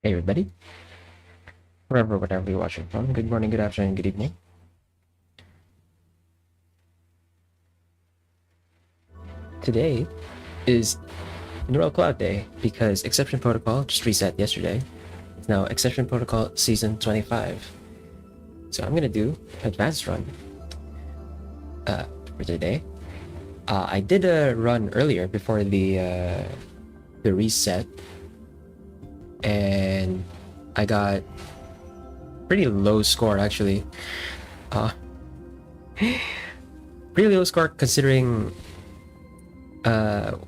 Hey everybody, wherever you're watching from, good morning, good afternoon, good evening. Today is Neural Cloud Day because Exception Protocol just reset yesterday. It's now Exception Protocol Season 25. So I'm gonna do Advanced Run for today. I did a run earlier before the reset, and I got pretty low score actually. Uh, pretty low score considering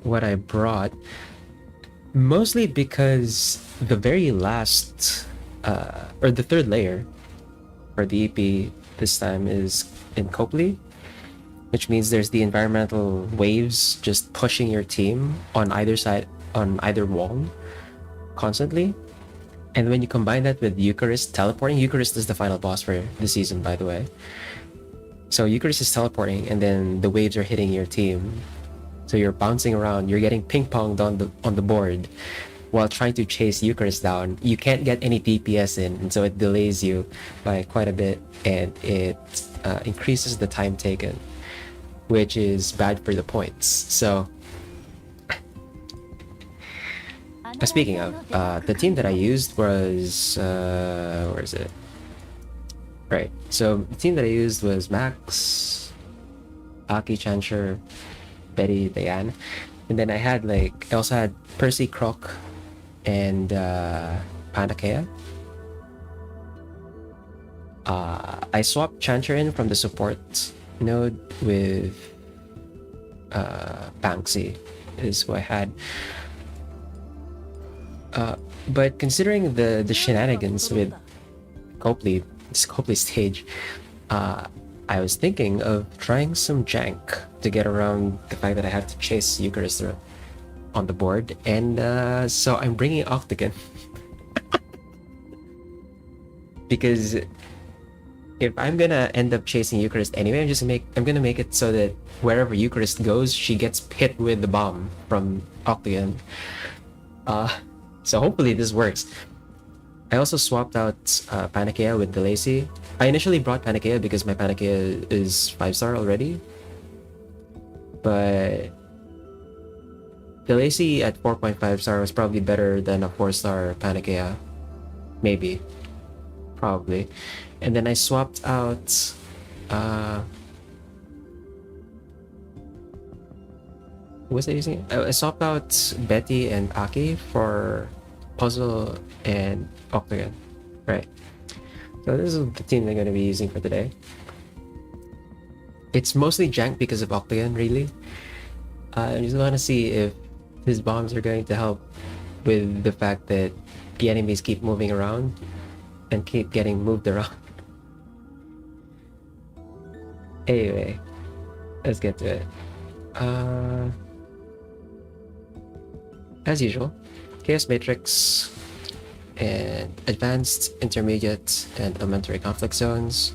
what I brought. Mostly because the very last, or the third layer for the EP this time is in Copley, which means there's the environmental waves just pushing your team on either side, on either wall, constantly. And when you combine that with Eucharist teleporting, Eucharist is the final boss for the season, by the way. So Eucharist is teleporting, and then the waves are hitting your team. So you're bouncing around, you're getting ping-ponged on the board while trying to chase Eucharist down. You can't get any DPS in, and so it delays you by quite a bit, and it increases the time taken, which is bad for the points. So, speaking of, the team that I used was, where is it? Right, so the team that I used was Max, Aki Chancher, Betty, Diane, and then I also had Percy, Croc, and Pandakea. I swapped Chancher in from the support node with Banksy is who I had. But considering the shenanigans with Copley, this Copley stage, uh, I was thinking of trying some Jank to get around the fact that I have to chase Eucharist on the board, and so I'm bringing Octagon. Because if I'm gonna end up chasing Eucharist anyway, I'm gonna make it so that wherever Eucharist goes, she gets hit with the bomb from Octagon. So hopefully this works. I also swapped out Panacea with Delacy. I initially brought Panacea because my Panacea is 5-star already, but Delacy at 4.5-star was probably better than a 4-star Panacea. Maybe. Probably. And then I swapped out what was I using? I swapped out Betty and Aki for Puzzle and Octagon. Right. So this is the team they're going to be using for today. It's mostly Jank because of Octagon, really. I just want to see if his bombs are going to help with the fact that the enemies keep moving around and keep getting moved around. Anyway, let's get to it. As usual, Chaos Matrix and Advanced, Intermediate, and Elementary Conflict Zones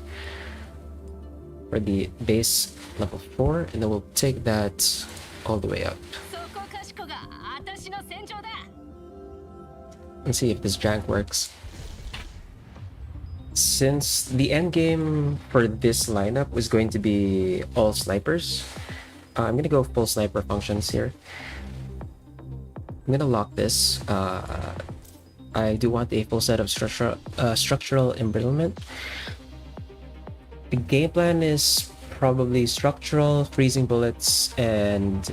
for the base level 4, and then we'll take that all the way up. Let's see if this Jank works. Since the end game for this lineup was going to be all snipers, I'm gonna go full sniper functions here. I'm gonna lock this. I do want a full set of structural embrittlement. The game plan is probably structural, freezing bullets, and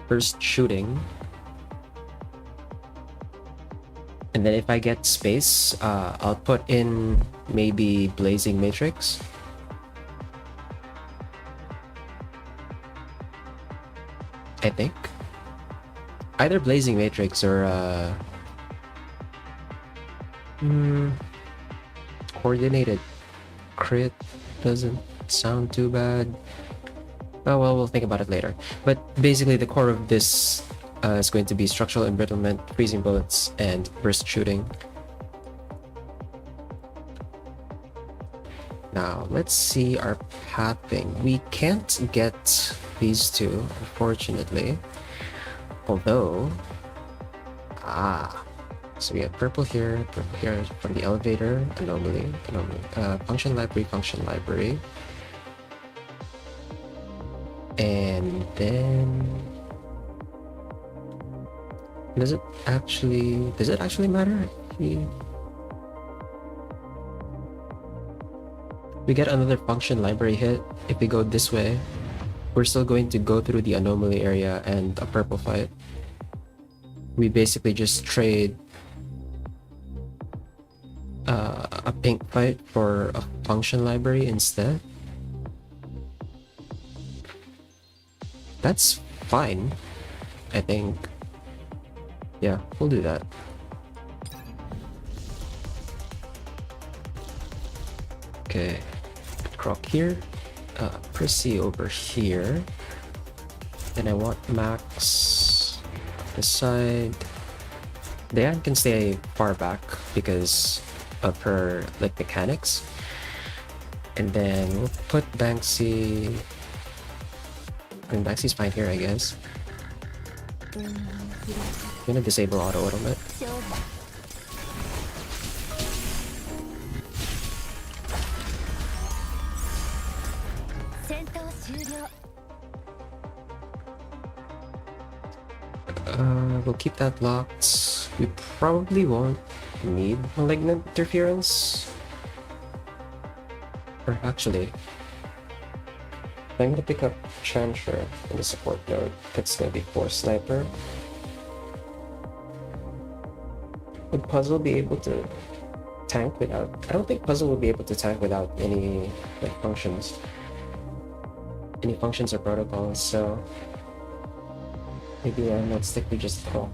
burst shooting. And then if I get space, I'll put in maybe Blazing Matrix. I think. Either Blazing Matrix or Coordinated Crit doesn't sound too bad. Oh well, we'll think about it later. But basically the core of this is going to be structural embrittlement, freezing bullets, and burst shooting. Now, let's see our pathing. We can't get these two, unfortunately. Although... so we have purple here from the elevator, anomaly, function library. And then... Does it actually matter? We get another function library hit. If we go this way, we're still going to go through the anomaly area and a purple fight. We basically just trade a pink fight for a function library instead. That's fine, I think. Yeah, we'll do that. Okay, Croc here, Prissy over here. Then I want Max this side. Diane can stay far back because of her like mechanics. And then we'll put Banksy. I mean, Banksy's fine here, I guess. I'm gonna disable auto automat. We'll keep that locked. We probably won't need malignant interference. Or actually, I'm gonna pick up Chantra in the support node. That's gonna be 4 sniper. Would Puzzle be able to tank without... I don't think Puzzle will be able to tank without any like functions. Any functions or protocols, so... Maybe let's stick with just Croc.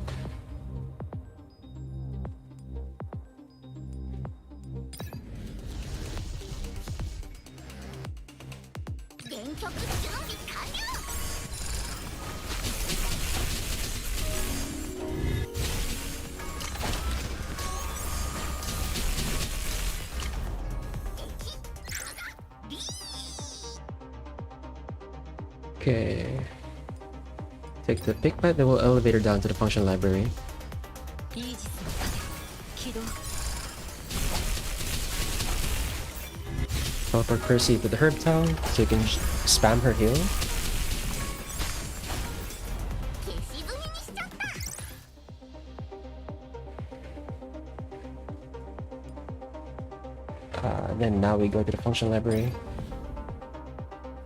Okay. Take the big bite, then we'll elevate her down to the function library. Teleport Percy to the herb town so you can spam her heal. Then now we go to the function library.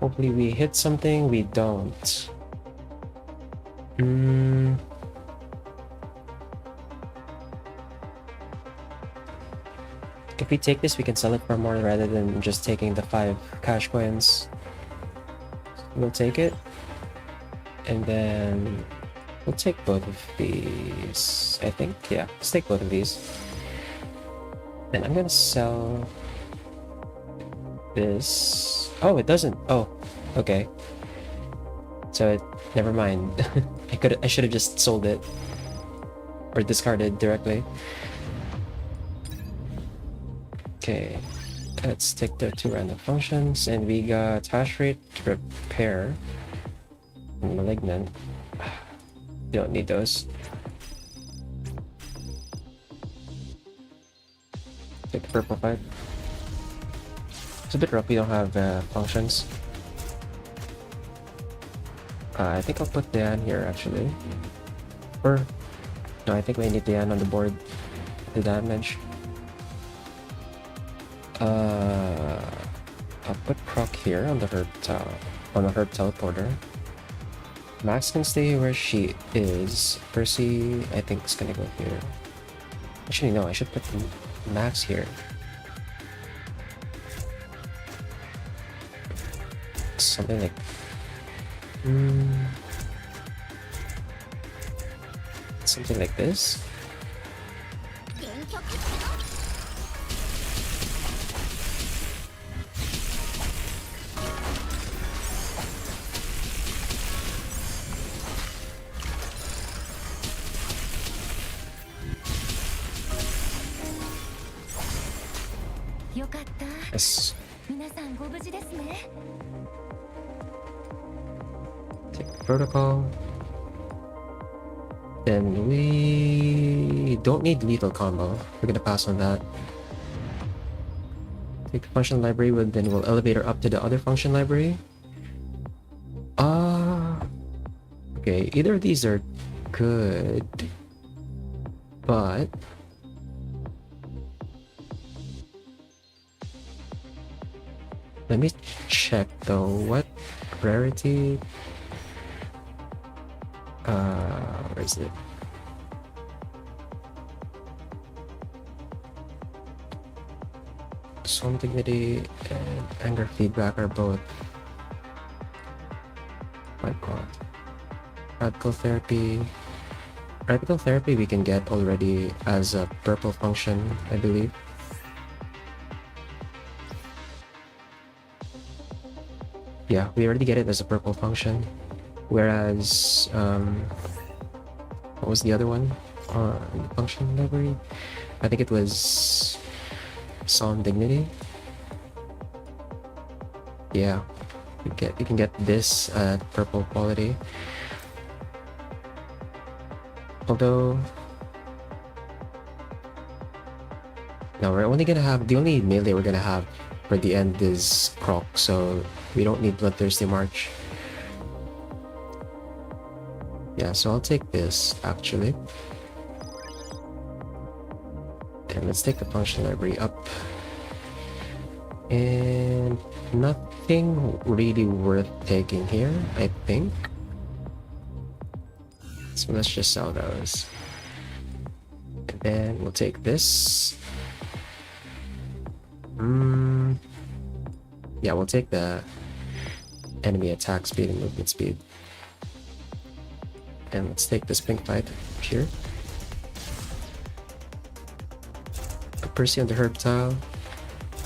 Hopefully we hit something. We don't. If we take this, we can sell it for more rather than just taking the 5 cash coins. We'll take it. And then we'll take both of these, I think. Yeah, let's take both of these. Then I'm gonna sell this. Oh, it doesn't. Oh, okay. So it, never mind. I should have just sold it or discarded directly. Okay, let's take the 2 random functions, and we got hash rate, repair, and malignant. You don't need those. Take the purple 5. It's a bit rough, we don't have functions. I think I'll put Diane here actually. Or, no, I think we need Diane on the board. The damage. I'll put Proc here on the herb teleporter. Max can stay where she is. Percy, I think, is gonna go here. Actually, no, I should put Max here. Something like... something like this. Yes. Take the protocol. Then we don't need lethal combo. We're gonna pass on that. Take the function library, then we'll elevate her up to the other function library. Okay, either of these are good, but let me check though. What rarity? Where is it? Soul Dignity and Anger Feedback are both. My god. Radical Therapy. Radical Therapy we can get already as a purple function, I believe. Yeah, we already get it as a purple function. Whereas, what was the other one on the function library? I think it was Solemn Dignity. Yeah, you can get this at purple quality. Although, no, we're only gonna have the only melee we're gonna have for the end is Croc, so we don't need Bloodthirsty March. Yeah, so I'll take this actually. Then let's take the function library up. And nothing really worth taking here, I think. So let's just sell those. And then we'll take this. Yeah, we'll take the enemy attack speed and movement speed. And let's take this pink fight here. Put Percy on the herb tile.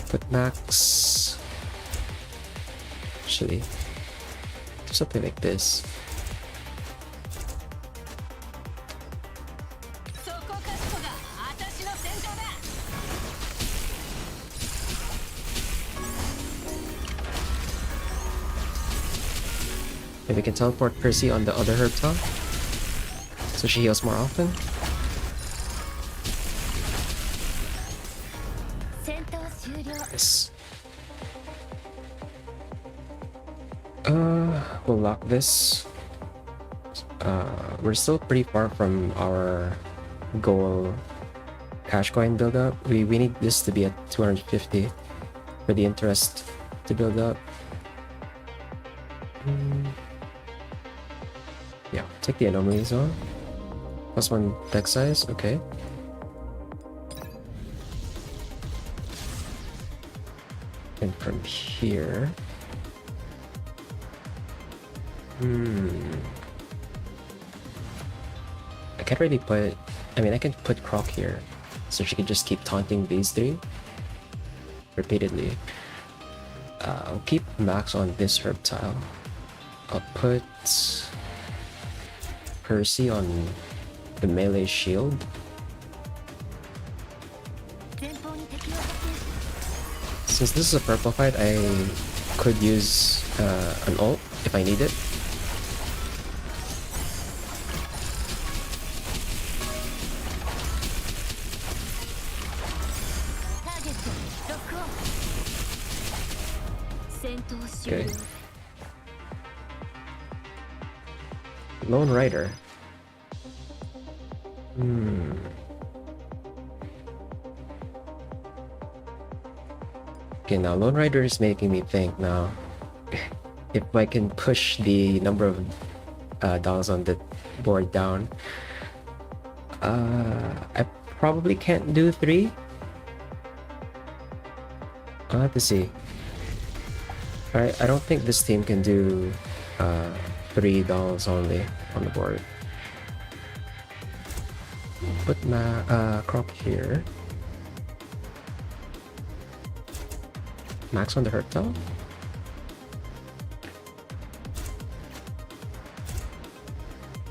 Put Max. Actually, do something like this. we can teleport Percy on the other herb top, so she heals more often. Yes. We'll lock this. We're still pretty far from our goal cash coin build up. We need this to be at 250 for the interest to build up. Yeah, take the anomalies on. +1 deck size, okay. And from here... I can't really put... I mean, I can put Croc here, so she can just keep taunting these three repeatedly. I'll keep Max on this herb tile. I'll put Percy on the melee shield. Since this is a purple fight, I could use an ult if I need it. Okay. Lone Rider. Okay, now Lone Rider is making me think now if I can push the number of dollars on the board down. I probably can't do 3. I'll have to see. I don't think this team can do $3 only on the board. Put my Croc here. Max on the herb tile.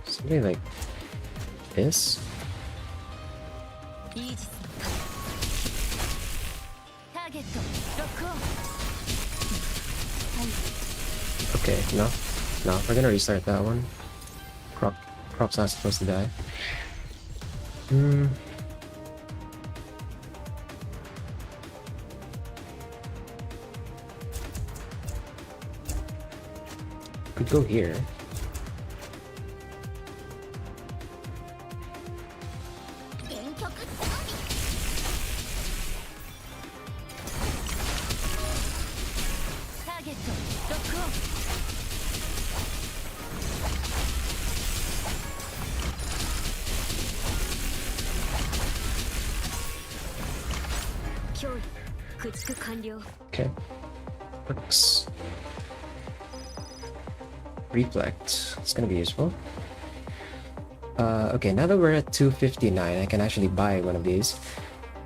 Something like this. Okay, no, we're gonna restart that one. Croc's not supposed to die. Could go here. Okay. Works. Reflect. It's gonna be useful. Okay, now that we're at 259, I can actually buy one of these.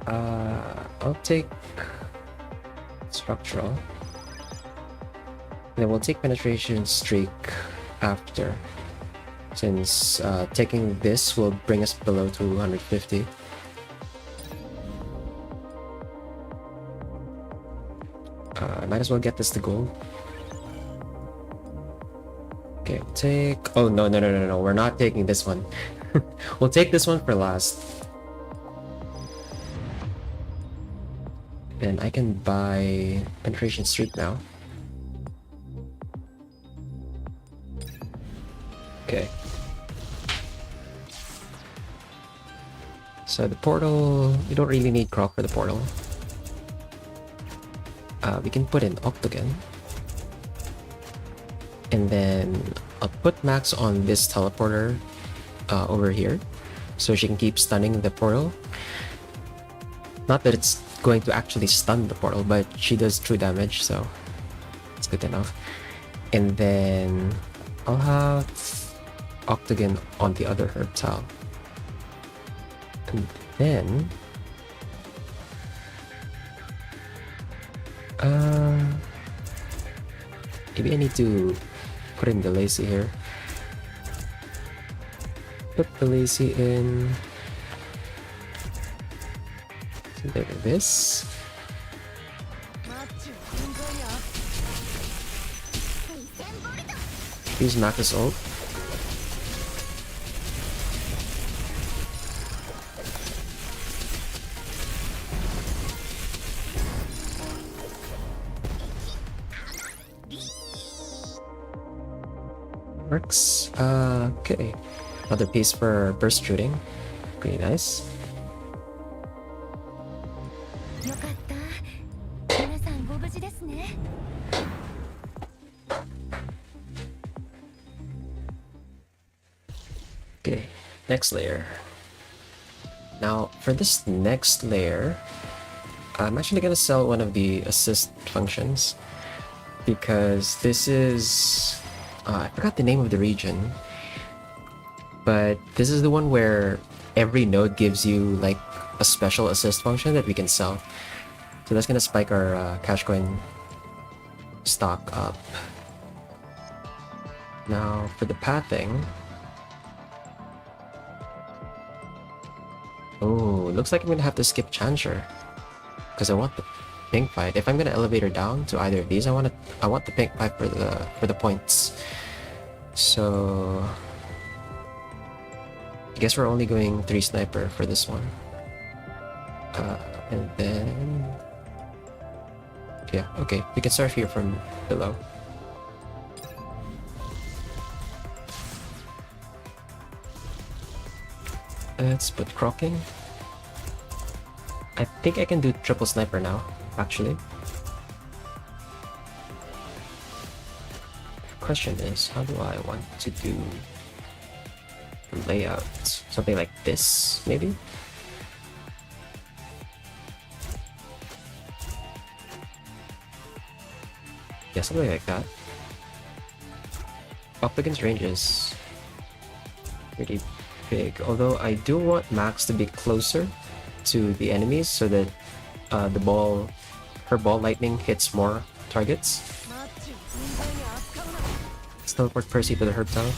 I'll take Structural. Then we'll take Penetration Streak after, since taking this will bring us below 250. I might as well get this to gold. Okay, we'll take... Oh, no, we're not taking this one. We'll take this one for last. Then I can buy Penetration Streak now. Okay. So the portal... You don't really need Croc for the portal. We can put in Octagon. And then I'll put Max on this teleporter over here, so she can keep stunning the portal. Not that it's going to actually stun the portal, but she does true damage, so it's good enough. And then I'll have Octagon on the other herb tile. And then maybe I need to put in the Lacy here. Put the Lacy in like this. Use Max's ult. Works. Okay. Another piece for burst shooting. Pretty nice. よかった。皆さんご無事ですね。Okay, next layer. Now, for this next layer, I'm actually gonna sell one of the assist functions because this is... I forgot the name of the region, but this is the one where every node gives you like a special assist function that we can sell. So that's gonna spike our cash coin stock up. Now for the pathing, oh, looks like I'm gonna have to skip Changer because I want the pink fight. If I'm gonna elevator down to either of these, I want the pink fight for the points. So I guess we're only going 3 sniper for this one. And then yeah, okay, we can start here from below. Let's put Crocking. I think I can do triple sniper now, actually. Question is, how do I want to do the layout? Something like this, maybe? Yeah, something like that. Optigan's range is pretty big, although I do want Max to be closer to the enemies so that her ball lightning hits more targets. Let's teleport Percy to the herb tower.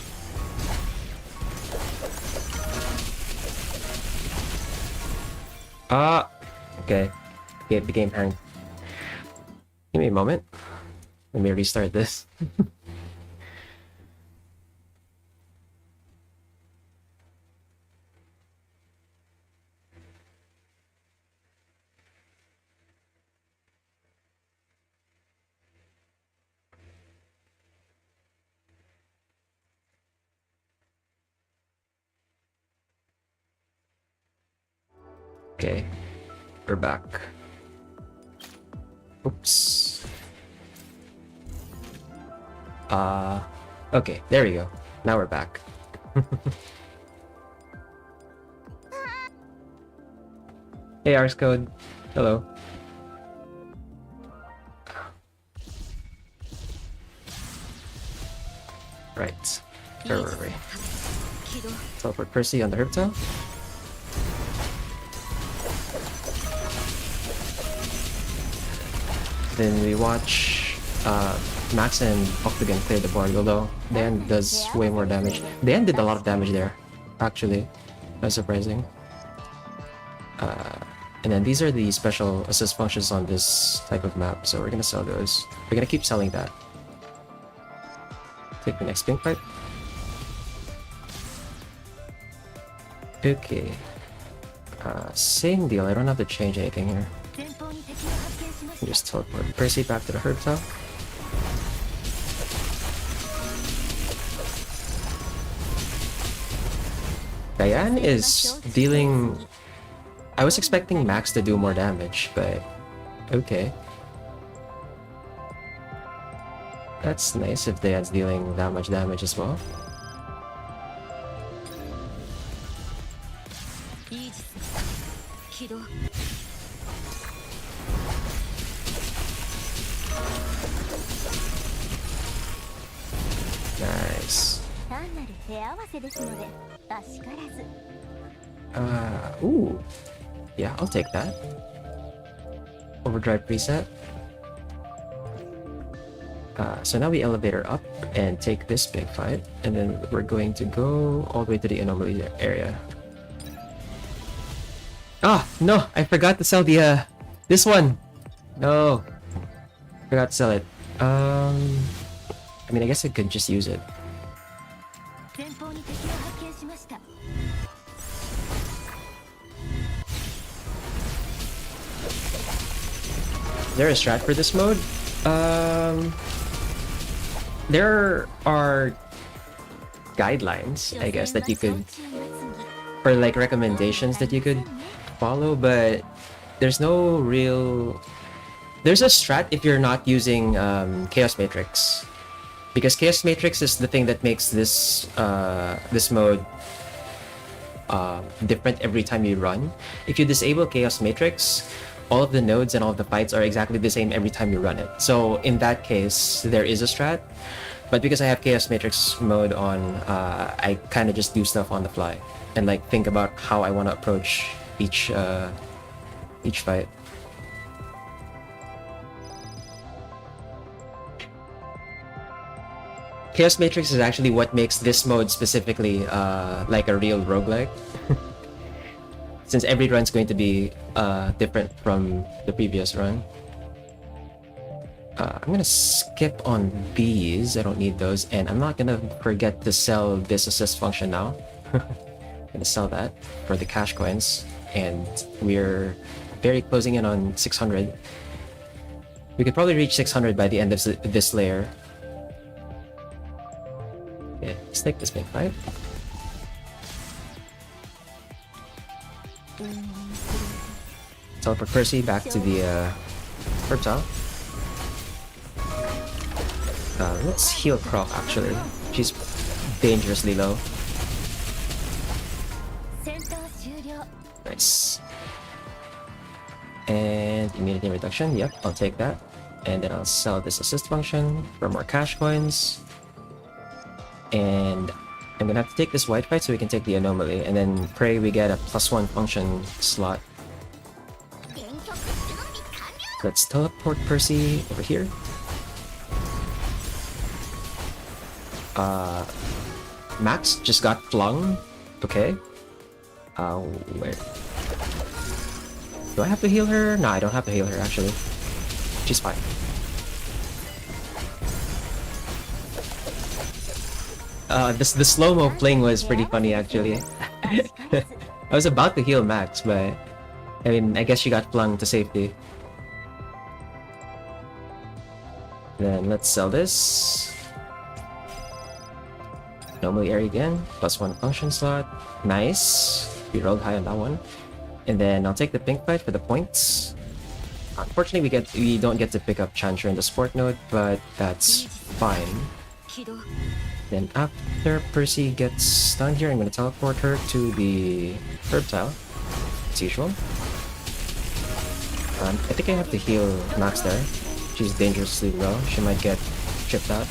Okay. It became hanged. Give me a moment. Let me restart this. Okay, we're back. Oops. Okay, there we go. Now we're back. Hey, Ars Code. Hello. Right. Where were we? Teleport Percy on the herb tower. Then we watch Max and Octagon clear the board, although Dan does way more damage. Dan did a lot of damage there, actually. That's surprising. And then these are the special assist functions on this type of map, so we're gonna sell those. We're gonna keep selling that. Take the next pink fight. Okay. Same deal, I don't have to change anything here. Just teleport Percy back to the herb top. Diane is dealing... I was expecting Max to do more damage, but okay. That's nice if Diane's dealing that much damage as well. Nice. Ooh. Yeah, I'll take that. Overdrive preset. So now we elevator up and take this big fight, and then we're going to go all the way to the anomaly area. Ah, no! I forgot to sell the, this one! No! Forgot to sell it. I mean, I guess I could just use it. 前方に敵を発見しました。 Is there a strat for this mode? There are guidelines, I guess, that you could, or like recommendations that you could follow, but there's no real. There's a strat if you're not using Chaos Matrix, because Chaos Matrix is the thing that makes this this mode different every time you run. If you disable Chaos Matrix, all of the nodes and all of the fights are exactly the same every time you run it. So in that case, there is a strat. But because I have Chaos Matrix mode on, I kind of just do stuff on the fly and like think about how I want to approach each fight. Chaos Matrix is actually what makes this mode specifically like a real roguelike. Since every run's going to be different from the previous run. I'm gonna skip on these, I don't need those, and I'm not gonna forget to sell this assist function now. I'm gonna sell that for the cash coins, and we're very closing in on 600. We could probably reach 600 by the end of this layer. Yeah, let's take this big fight. Teleport Percy back to the reptile. Let's heal Croc actually. She's dangerously low. Nice. And immunity reduction, yep, I'll take that. And then I'll sell this assist function for more cash coins. And I'm gonna have to take this white fight so we can take the anomaly, and then pray we get a +1 function slot. Let's teleport Percy over here. Max just got flung. Okay. Where? Do I have to heal her? No, I don't have to heal her actually. She's fine. The slow-mo fling was pretty funny actually. I was about to heal Max, but I mean, I guess she got flung to safety. Then let's sell this. Anomaly area again, +1 function slot. Nice. We rolled high on that one. And then I'll take the pink fight for the points. Unfortunately, we don't get to pick up Chancher in the sport node, but that's fine. Then after Percy gets stunned here, I'm going to teleport her to the herb tile, as usual. I think I have to heal Max there. She's dangerously low. She might get tripped out.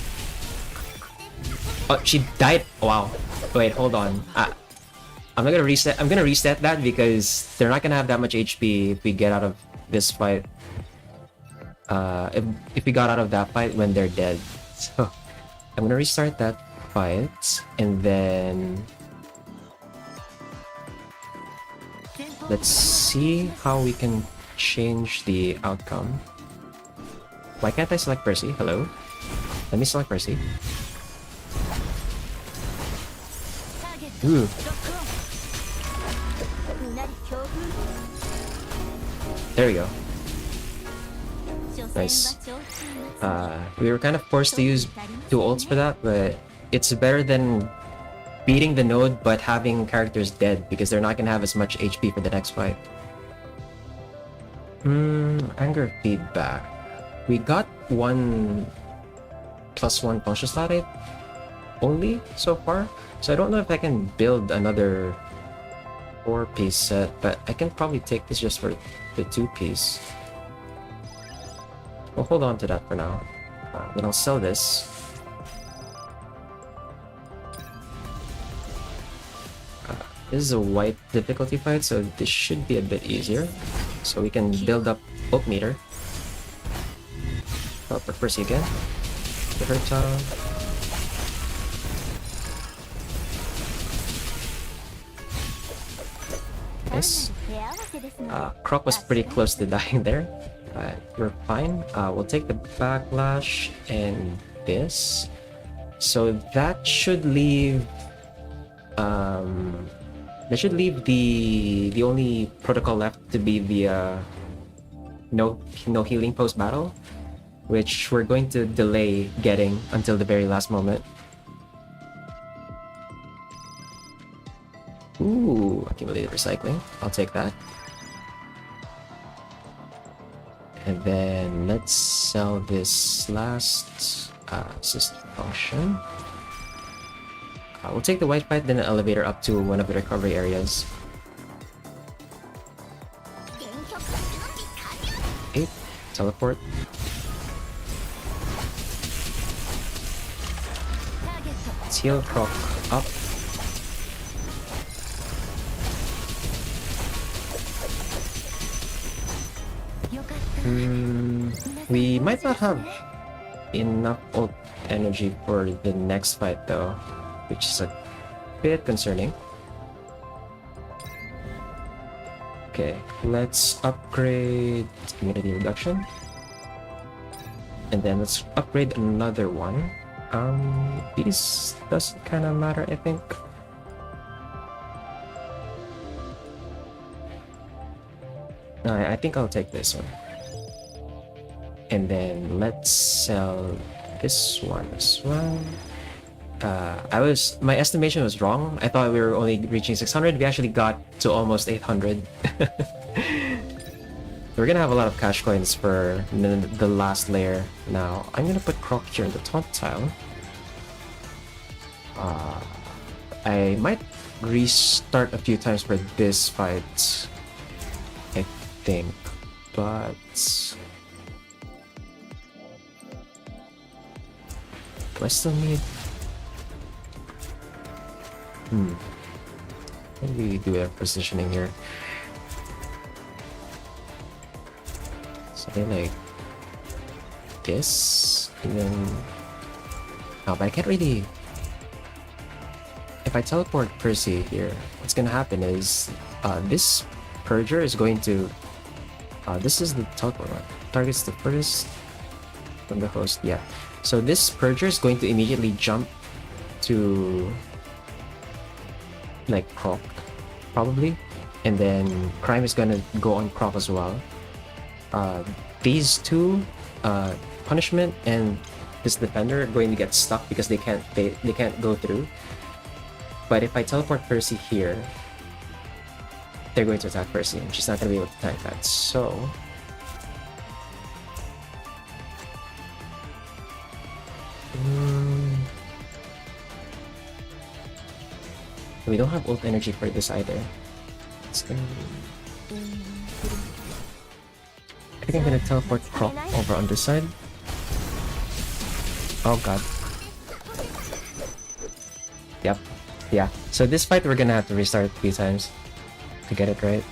Oh, she died. Wow. Wait, hold on. I'm not gonna reset. I'm gonna reset that because they're not gonna have that much HP if we get out of this fight. If we got out of that fight when they're dead. So I'm gonna restart that fight, and then let's see how we can change the outcome. Why can't I select Percy? Hello? Let me select Percy. Ooh. There we go. Nice. We were kind of forced to use 2 ults for that, but it's better than beating the node but having characters dead because they're not gonna have as much HP for the next fight. Anger feedback. We got 1 +1 function slot only so far, so I don't know if I can build another 4-piece set, but I can probably take this just for the 2-piece. We'll hold on to that for now. Then I'll sell this. This is a white difficulty fight, so this should be a bit easier. So we can build up ult meter. For Percy again. The herb tile. Nice. Croc was pretty close to dying there, but we're fine. We'll take the backlash and this. So that should leave That should leave the only protocol left to be the no healing post battle, which we're going to delay getting until the very last moment. Ooh, accumulated recycling. I'll take that. And then let's sell this last assist function. We'll take the white pipe, then an elevator up to one of the recovery areas. 8. Teleport. Let's heal Croc up. We might not have enough ult energy for the next fight though, which is a bit concerning. Okay, let's upgrade immunity reduction. And then let's upgrade another one. These doesn't kind of matter, I think. I think I'll take this one. And then let's sell this one as well. My estimation was wrong. I thought we were only reaching 600. We actually got to almost 800. We're gonna have a lot of cash coins for the last layer now. I'm gonna put Croc here in the top tile. I might restart a few times for this fight, I think, but do I still need? Maybe do a positioning here. Something like this, and then no, but I can't really. If I teleport Percy here, what's gonna happen is this Purger is going to. This is the teleport one. Targets the furthest from the host. Yeah. So this Purger is going to immediately jump to like Croc, probably, and then Crime is gonna go on Croc as well. These two, Punishment and this Defender, are going to get stuck because they can't go through. But if I teleport Percy here, they're going to attack Percy, and she's not gonna be able to tank that. So we don't have ult energy for this either. It's gonna be... I think I'm gonna teleport Croc over on this side. Oh god. Yep. Yeah. So this fight we're gonna have to restart a few times to get it right.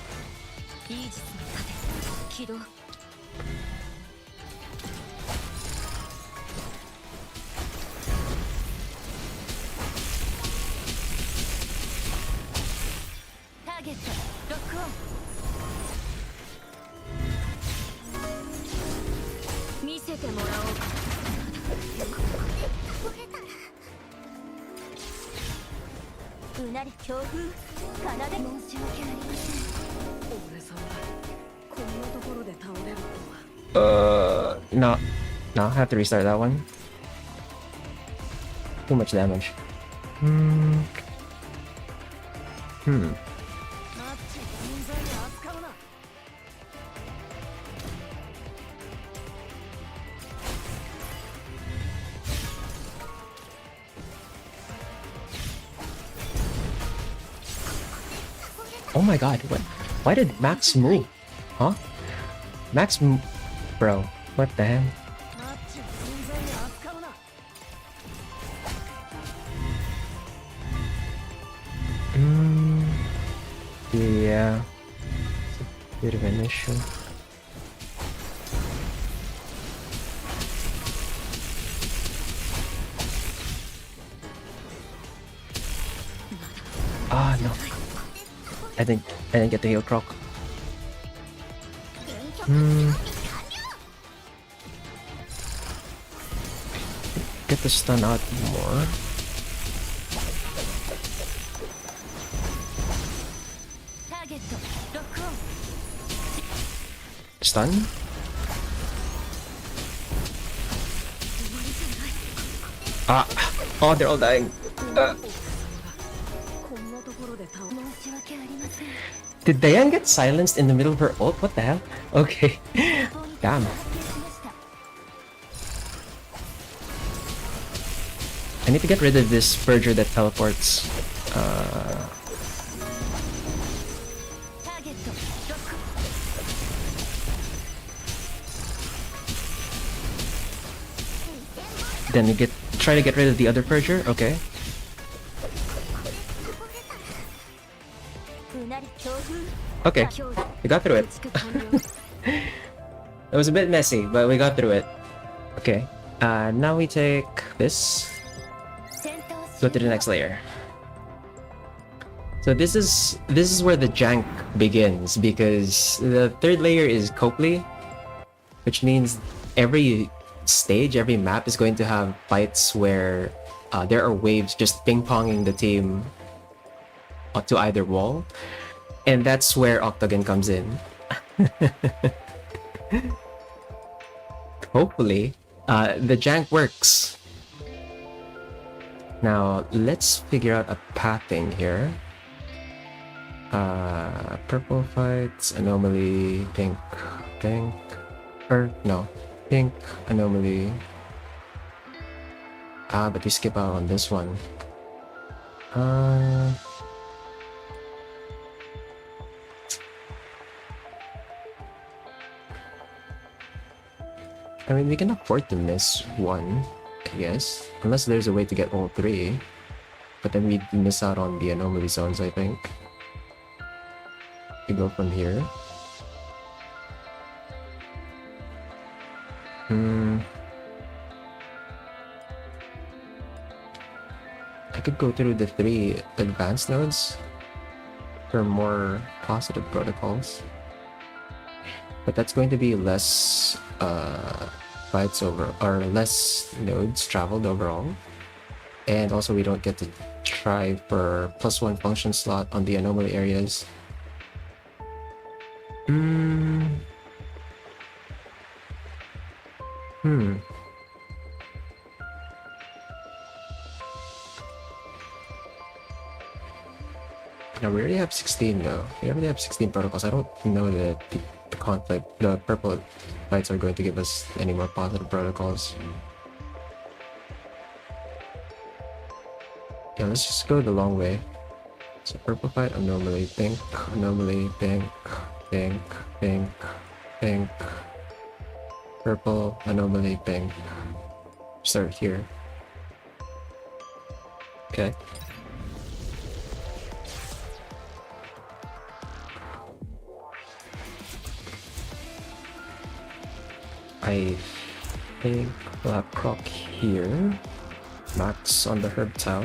No. No, I have to restart that one. Too much damage. Oh my god, what? Why did Max move? Huh? Bro, what the hell? Yeah. It's a bit of an issue. Ah, no. I didn't get the heal Croc. Get the stun out more. Stun. Ah! Oh, they're all dying. こんなところで倒申し訳ありません Did Diane get silenced in the middle of her ult? What the hell? Okay. 本当に Damn. 発見しました I need to get rid of this Verger that teleports. ターゲットロック Then you try to get rid of the other Verger. Okay. うなり強風 Okay. 強 We got through it. 駆逐完了 It was a bit messy, but we got through it. Okay. Now we take this. 戦闘 Go to the next layer. So this is where the jank begins, because the third layer is Copley, which means every stage, every map is going to have fights where there are waves just ping-ponging the team to either wall, and that's where Octagon comes in. Hopefully, the jank works. Now, let's figure out a pathing here. Purple fights, anomaly, pink, or no, pink, anomaly. But we skip out on this one. I mean, we can afford to miss one, I guess. Unless there's a way to get all three. But then we'd miss out on the anomaly zones, I think. We go from here. I could go through the 3 advanced nodes for more positive protocols. But that's going to be less fights over, or less nodes traveled overall. And also we don't get to try for +1 function slot on the anomaly areas. Now we already have 16 though. We already have 16 protocols. I don't know that the conflict, the purple fights are going to give us any more positive protocols. Yeah, let's just go the long way. So purple fight, anomaly, pink, anomaly, pink, pink, pink, pink, purple, anomaly, pink. Start here. Okay. I think we'll have Croc here, Max on the Herb Tile,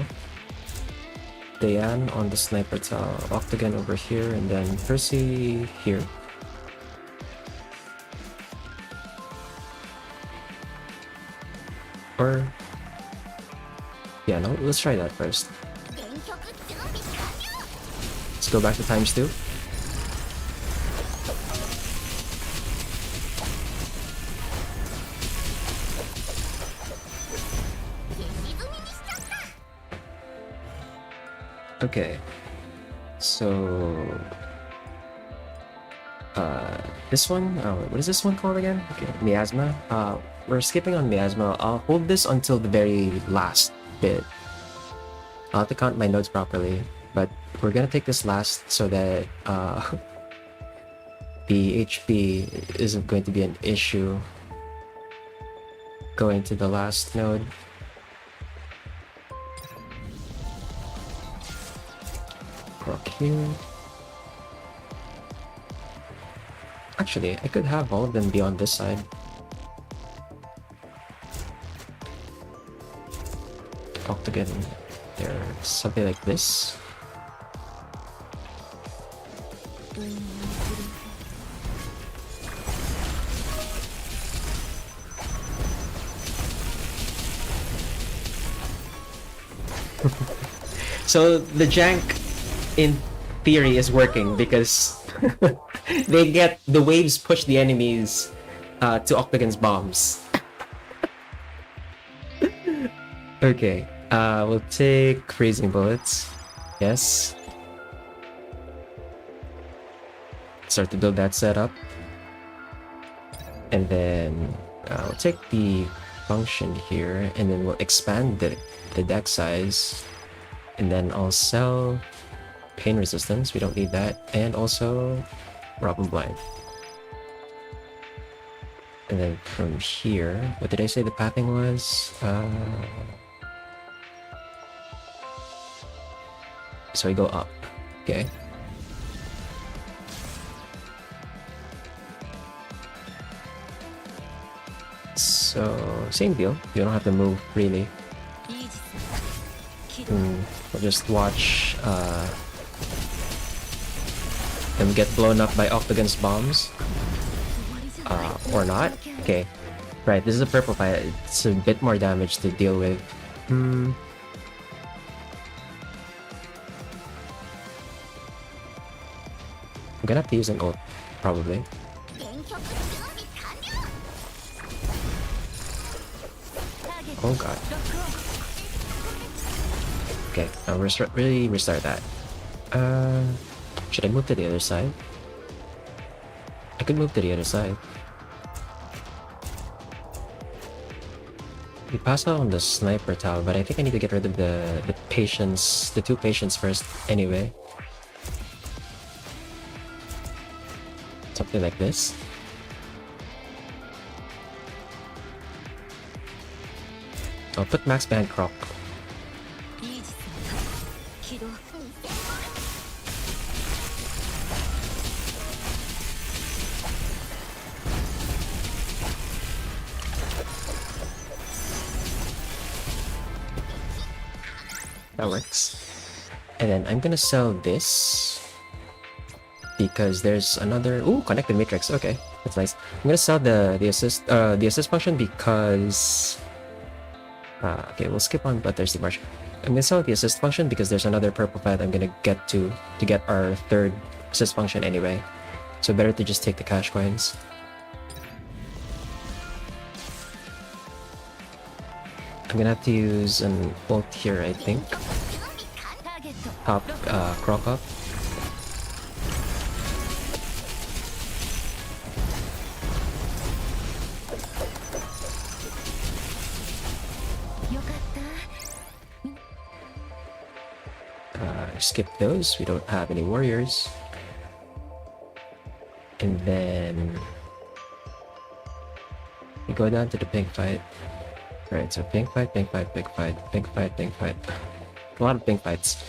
Diane on the Sniper Tile, Octagon over here, and then Percy here. Or... yeah, no, let's try that first. Let's go back to ×2. Okay, so this one, what is this one called again? Okay, Miasma. We're skipping on Miasma. I'll hold this until the very last bit. I'll have to count my notes properly, but we're gonna take this last so that the HP isn't going to be an issue going to the last node. Rock here. Actually, I could have all of them be on this side. Octagon there, something like this. So the jank in theory is working because They get the waves push the enemies to Octagon's bombs. Okay, we'll take freezing bullets. Yes. Start to build that setup. And then we'll take the function here, and then we'll expand the deck size. And then I'll sell pain resistance, we don't need that. And also Robin Blind. And then from here, what did I say the pathing was? So we go up, okay. So, same deal. You don't have to move, really. We'll just watch them get blown up by Octagon's bombs. Or not. Okay. Right, this is a purple fight. It's a bit more damage to deal with. I'm gonna have to use an ult, probably. Oh god. Okay, now really restart that. Should I move to the other side? I could move to the other side. We pass out on the sniper tower, but I think I need to get rid of the patients, the two patients first anyway. Something like this. I'll put Max behind Croc. That works. And then I'm gonna sell this because there's another connected matrix. Okay, that's nice. I'm gonna sell the assist function because okay, we'll skip on Bloodthirsty March. I'm gonna sell the assist function because there's another purple fight I'm gonna get to get our third assist function anyway. So better to just take the cash coins. I'm gonna have to use an ult here, I think. Pop Croc up. Skip those, we don't have any warriors. And then we go down to the pink fight. Right, so pink fight, pink fight, pink fight, pink fight, pink fight. A lot of pink fights.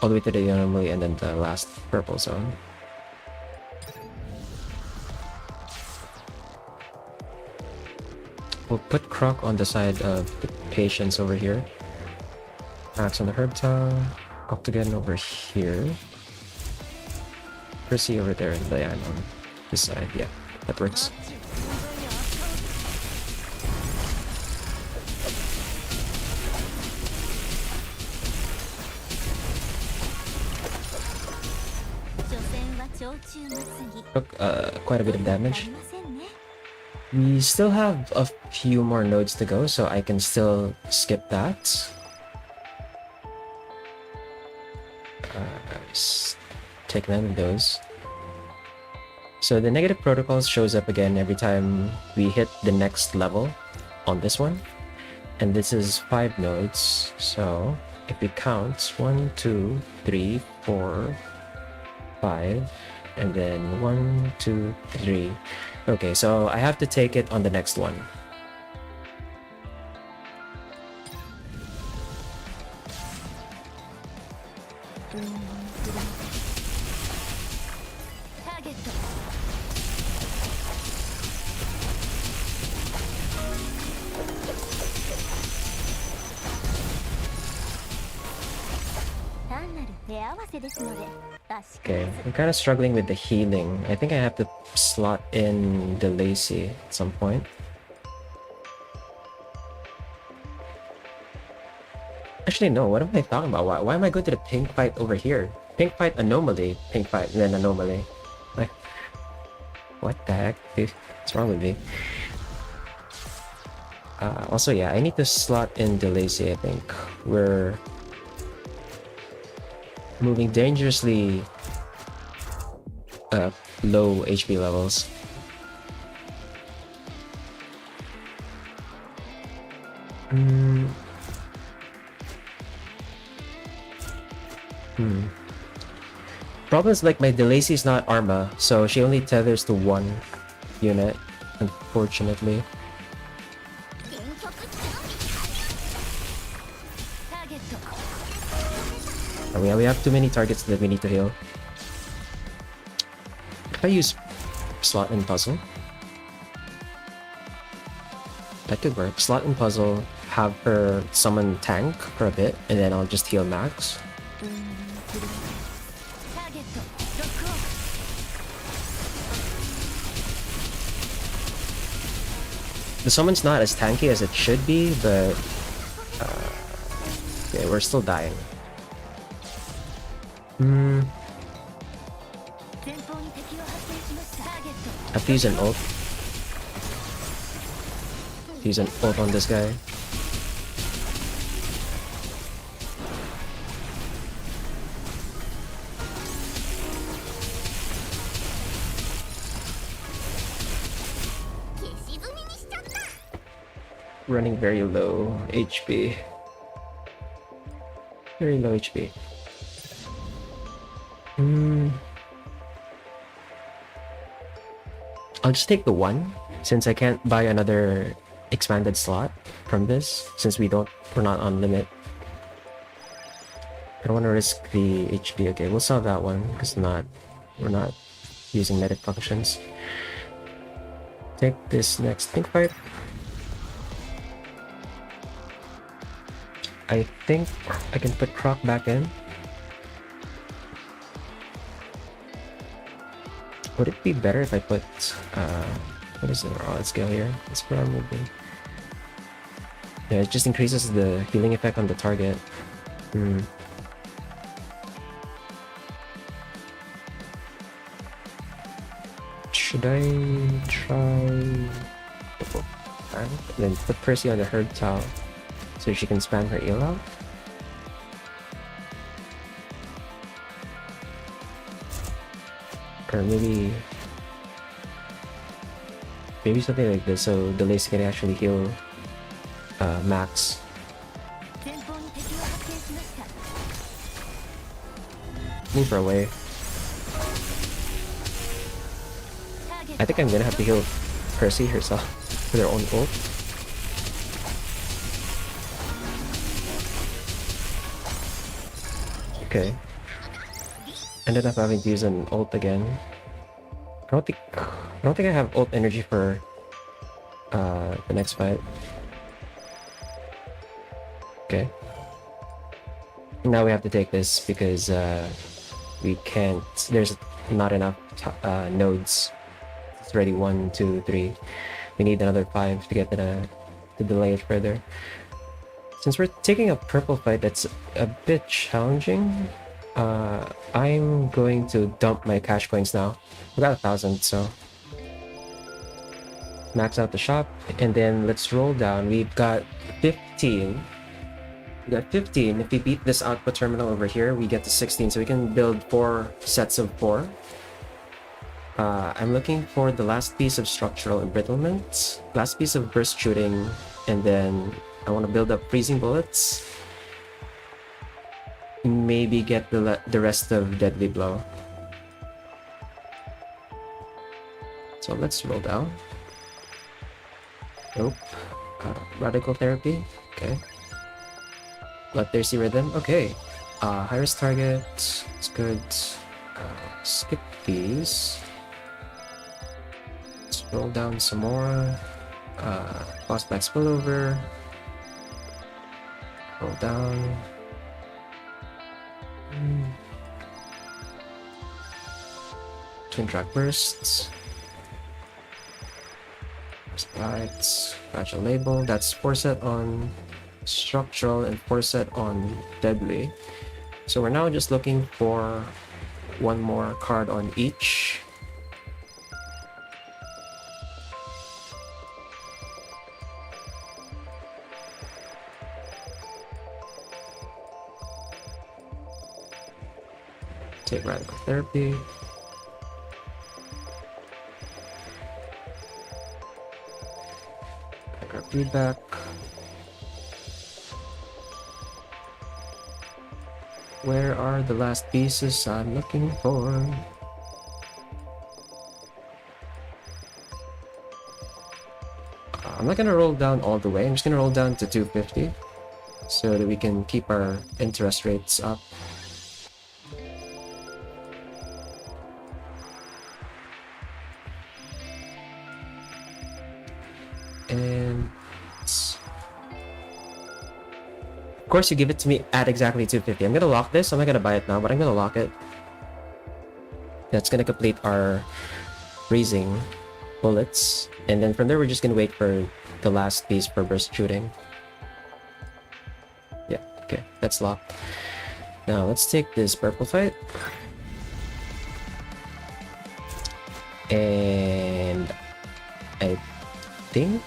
All the way to the anomaly and then the last purple zone. We'll put Croc on the side of the patients over here. Max on the herb tongue. Octagon over here. Percy over there and Diane on this side. Yeah, that works. Took quite a bit of damage. We still have a few more nodes to go, so I can still skip that. Take none of those. So the negative protocols shows up again every time we hit the next level on this one. And this is 5 nodes, so if we count 1, 2, 3, 4, 5, and then 1, 2, 3. Okay, so I have to take it on the next one. Okay, I'm kind of struggling with the healing. I think I have to slot in the Lacy at some point. Actually, no, what am I talking about? Why am I going to the pink fight over here? Pink fight anomaly, pink fight, and then anomaly. Like, what the heck? Dude, what's wrong with me? Also, yeah, I need to slot in Delacy, I think. We're moving dangerously low HP levels. Problem is, like, my Delacy is not Arma, so she only tethers to one unit, unfortunately. 電極ターゲット Oh, yeah, we have too many targets that we need to heal. If I use slot and puzzle, that could work. Slot and puzzle, have her summon tank for a bit, and then I'll just heal max. ターゲットロックオフ The summon's not as tanky as it should be, but okay, we're still dying. 前方に敵を発見しましたターゲット I have to use an ult. Use an ult on this guy. Running very low HP. Very low HP. I'll just take the one, since I can't buy another expanded slot from this, since we're not on limit. I don't want to risk the HP. Okay, we'll sell that one, because we're not using medic functions. Take this next pink fight. I think I can put Croc back in. Would it be better if I put what is the odd scale here? It's for our movement. Yeah, it just increases the healing effect on the target. Should I try double and then put Percy on the herd towel so she can spam her heal out? Or maybe something like this, so Delays can actually heal Max. 前方に敵を発見しました Looking for a way. ターゲッ I ト think I'm gonna have to heal Percy herself with her own ult. Okay. Ended up having to use an ult again. I don't think I have ult energy for the next fight. Okay. Now we have to take this because we can't. There's not enough nodes. It's already 1, 2, 3. We need another 5 to get to delay it further. Since we're taking a purple fight that's a bit challenging, I'm going to dump my cash coins now. We got 1,000, so max out the shop, and then let's roll down. We've got 15. We got 15. If we beat this output terminal over here, we get to 16, so we can build 4 sets of 4. I'm looking for the last piece of structural embrittlement, last piece of burst shooting, and then I want to build up freezing bullets. Maybe get the rest of deadly blow. So let's roll down. Nope. Radical therapy. Okay. Bloodthirsty rhythm. Okay. High risk target. It's good. Skip these. Let's roll down some more. Boss back spillover. Roll down. Twin track bursts. Spikes. Fragile label. That's 4 set on structural and 4 set on deadly. So we're now just looking for 1 more card on each. Take radical therapy. Back our feedback. Where are the last pieces I'm looking for? I'm not gonna roll down all the way. I'm just gonna roll down to 250 so that we can keep our interest rates up. And of course you give it to me at exactly 250. I'm gonna lock this. I'm not gonna buy it now, but I'm gonna lock it. That's gonna complete our raising bullets, and then from there we're just gonna wait for the last piece for burst shooting. Yeah, okay, that's locked. Now let's take this purple fight. And I think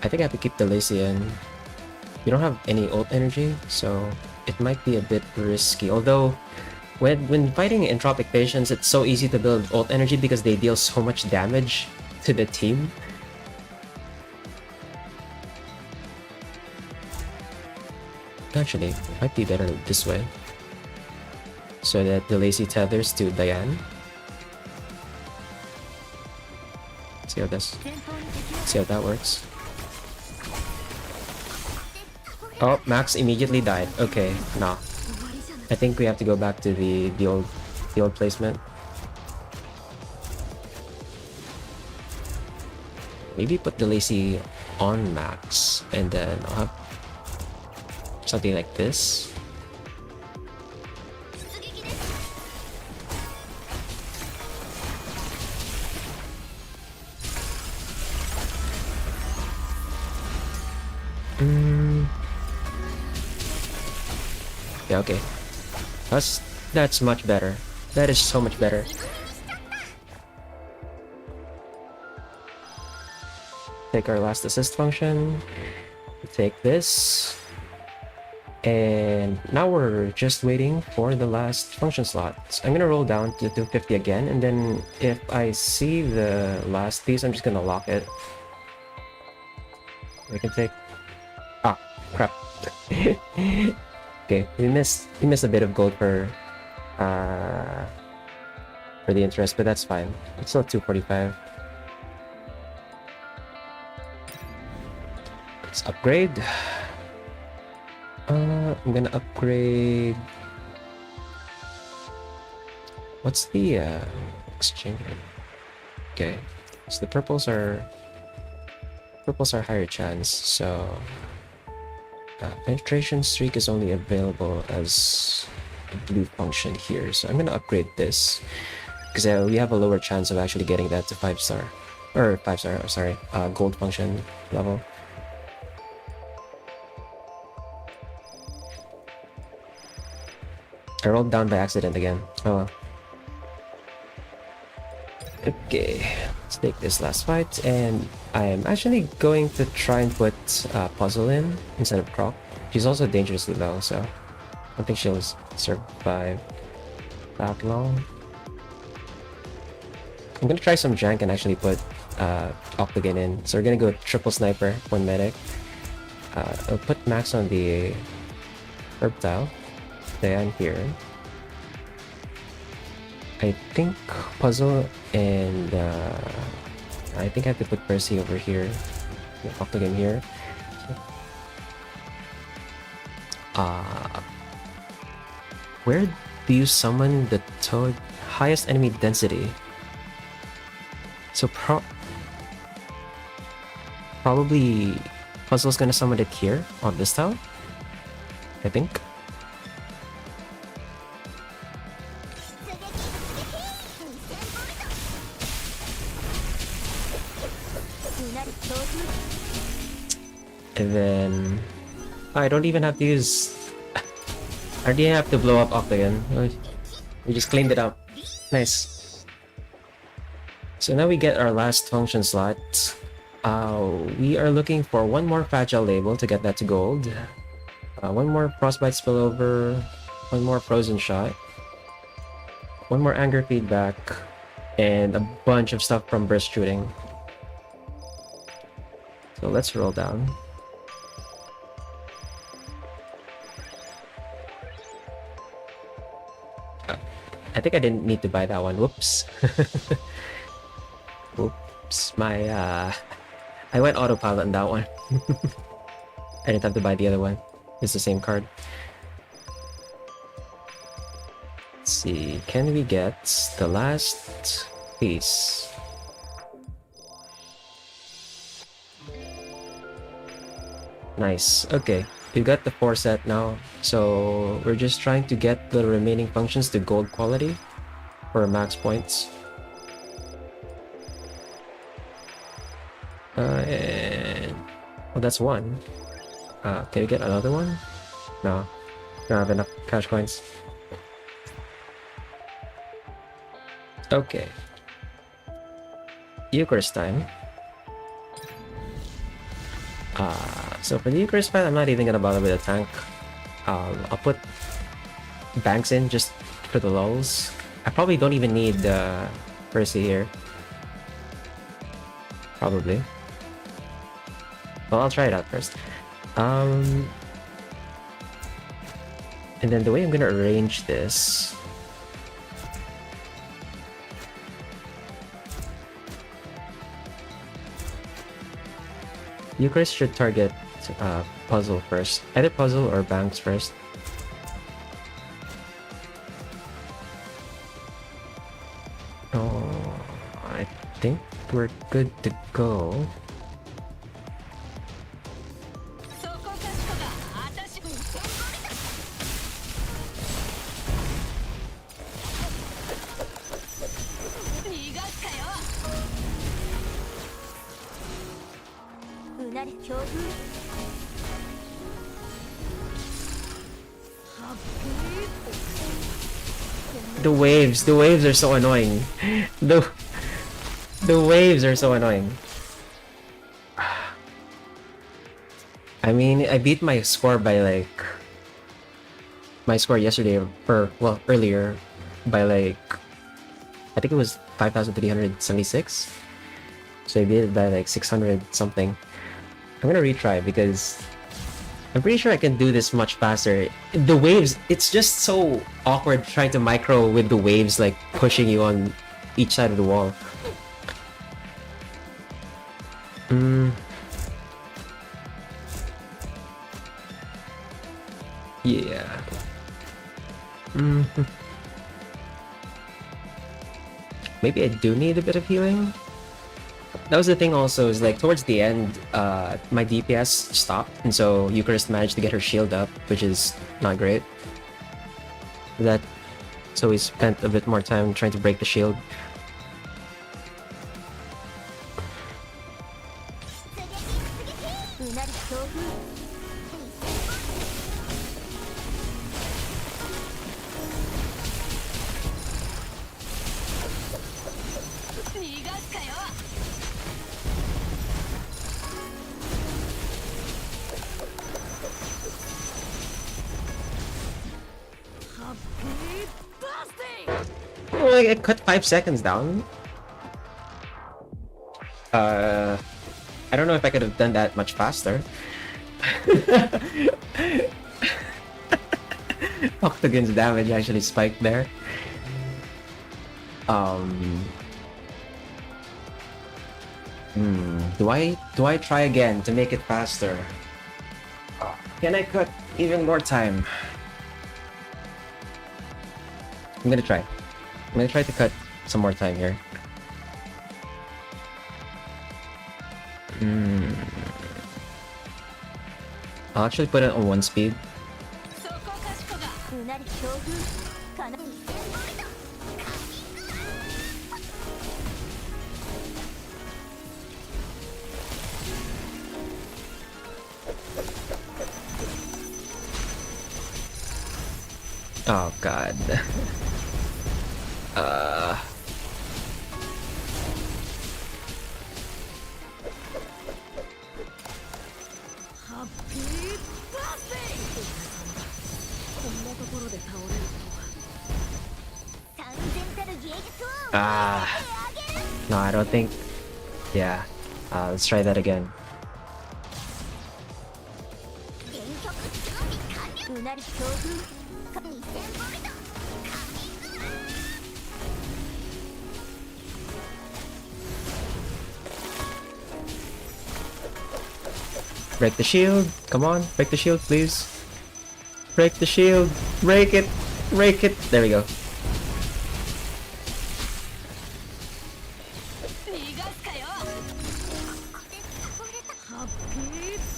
I have to keep the lacy in. We don't have any ult energy, so it might be a bit risky. Although when fighting entropic patients, it's so easy to build ult energy because they deal so much damage to the team. Actually, it might be better this way, so that the lacy tethers to Diane. See how that works. Oh, Max immediately died. Okay, nah. I think we have to go back to the old placement. Maybe put the lacy on Max, and then I'll have something like this. Yeah, okay. That's much better. That is so much better. Take our last assist function. Take this. And now we're just waiting for the last function slot. So I'm gonna roll down to 250 again, and then if I see the last piece, I'm just gonna lock it. We can take... Ah, crap. Okay, we missed a bit of gold for the interest, but that's fine. It's still 245. Let's upgrade. I'm gonna upgrade. What's the exchange? Okay, so the purples are higher chance. So penetration streak is only available as a blue function here. So I'm gonna upgrade this because we have a lower chance of actually getting that to 5-star or 5-star. Oh, sorry, gold function level. I rolled down by accident again. Oh well. Okay, let's take this last fight, and I am actually going to try and put Puzzle in instead of Croc. She's also dangerously low, so I don't think she'll survive that long. I'm gonna try some Jank and actually put Octagon in. So we're gonna go triple sniper, one medic. I'll put Max on the herb tile. Diane here. I think Puzzle and I think I have to put Percy over here. Octagon here. Where do you summon the toad? Highest enemy density. So probably Puzzle's gonna summon it here on this tile, I think. And then I don't even have to use... I didn't have to blow up Octagon. We just cleaned it up. Nice. So now we get our last function slot. We are looking for one more fragile label to get that to gold. One more Frostbite Spillover, one more Frozen Shot, one more Anger Feedback, and a bunch of stuff from Burst Shooting. So let's roll down. I think I didn't need to buy that one. Whoops. Whoops. I went autopilot on that one. I didn't have to buy the other one. It's the same card. Let's see. Can we get the last piece? Nice. Okay. We got the 4 set now. So we're just trying to get the remaining functions to gold quality for max points. And well, that's one. Can we get another one? No. Don't have enough cash coins. Okay. Eucharist time. So for the Eucharist fight, I'm not even gonna bother with a tank. I'll put banks in just for the lulls. I probably don't even need Percy here. Probably. Well, I'll try it out first. And then the way I'm gonna arrange this. Eucharist should target puzzle first. Either puzzle or banks first. Oh, I think we're good to go. The waves are so annoying. The waves are so annoying. I mean, I beat my score by like my score yesterday, or well, earlier by like I think it was 5,376. So I beat it by like 600 something. I'm gonna retry because I'm pretty sure I can do this much faster. The waves, it's just so awkward trying to micro with the waves like pushing you on each side of the wall. Yeah. Maybe I do need a bit of healing. That was the thing also, is like towards the end, my DPS stopped, and so Eucharist managed to get her shield up, which is not great. So we spent a bit more time trying to break the shield. Oh, like I cut 5 seconds down. I don't know if I could have done that much faster. Octagon's damage actually spiked there. Do I try again to make it faster? Can I cut even more time? I'm gonna try. I'm gonna try to cut some more time here. I'll actually put it on 1 speed. Oh god. Ah, no, I don't think. Yeah, let's try that again. Break the shield. Come on, break the shield, please. Break the shield. Break it. Break it. There we go.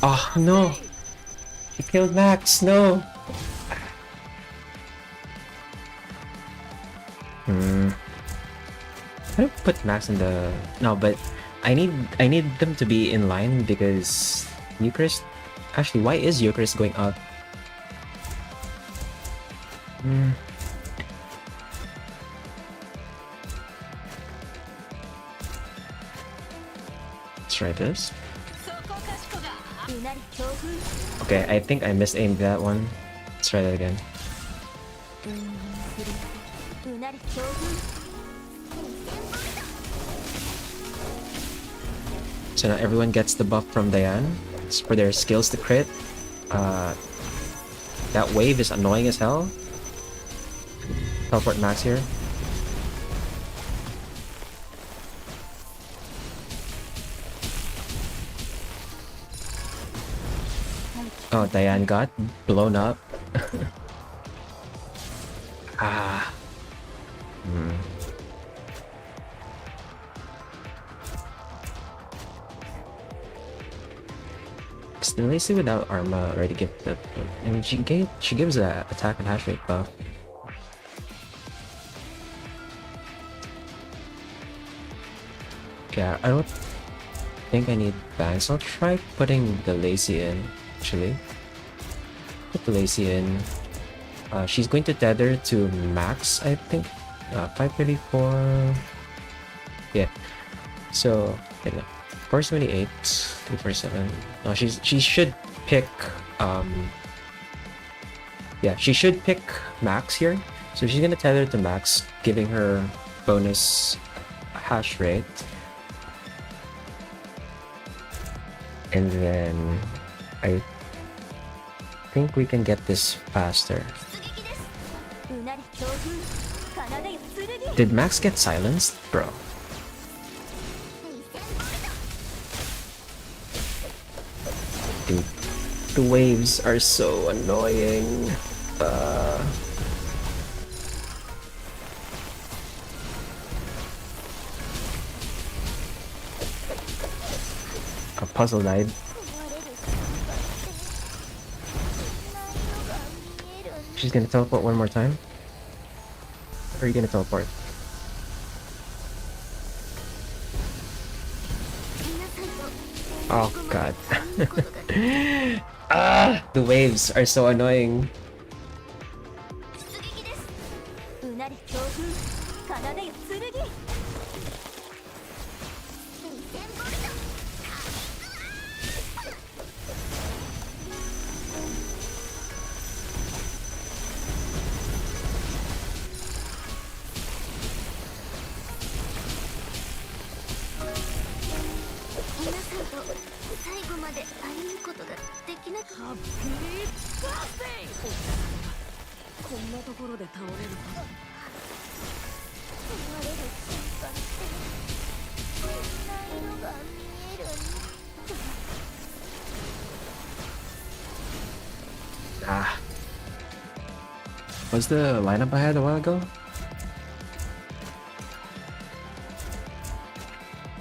Oh no! He killed Max. No. I don't put Max in the no, but I need them to be in line because Eucharist. Actually, why is Eucharist going up? Let's try this. Okay, I think I misaimed that one. Let's try that again. So now everyone gets the buff from Diane. It's for their skills to crit. That wave is annoying as hell. Teleport Max here. Oh, Diane got blown up. Ah. Still Lacey without Arma already give the. I mean, she gives a attack and hash rate buff. Yeah, I don't think I need bangs. I'll try putting the Lacey in. Actually, put the Lacey in. She's going to tether to Max, I think. 534. Yeah. So, 478, 247. No, she should pick. Yeah, she should pick Max here. So she's gonna tether to Max, giving her bonus hash rate. And then I think we can get this faster. Did Max get silenced? Bro. Dude, the waves are so annoying. A puzzle died. She's gonna teleport one more time? Or are you gonna teleport? Oh god. The waves are so annoying. Was the lineup I had a while ago?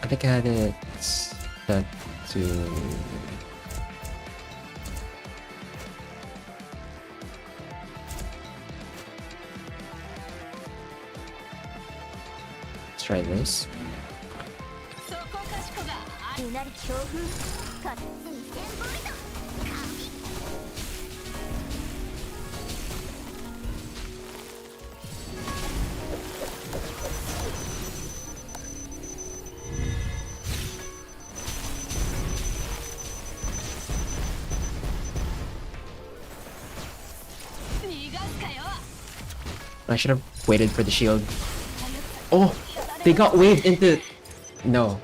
I think I had it set to... Let's try this. I should have waited for the shield. Oh, they got waved into. No,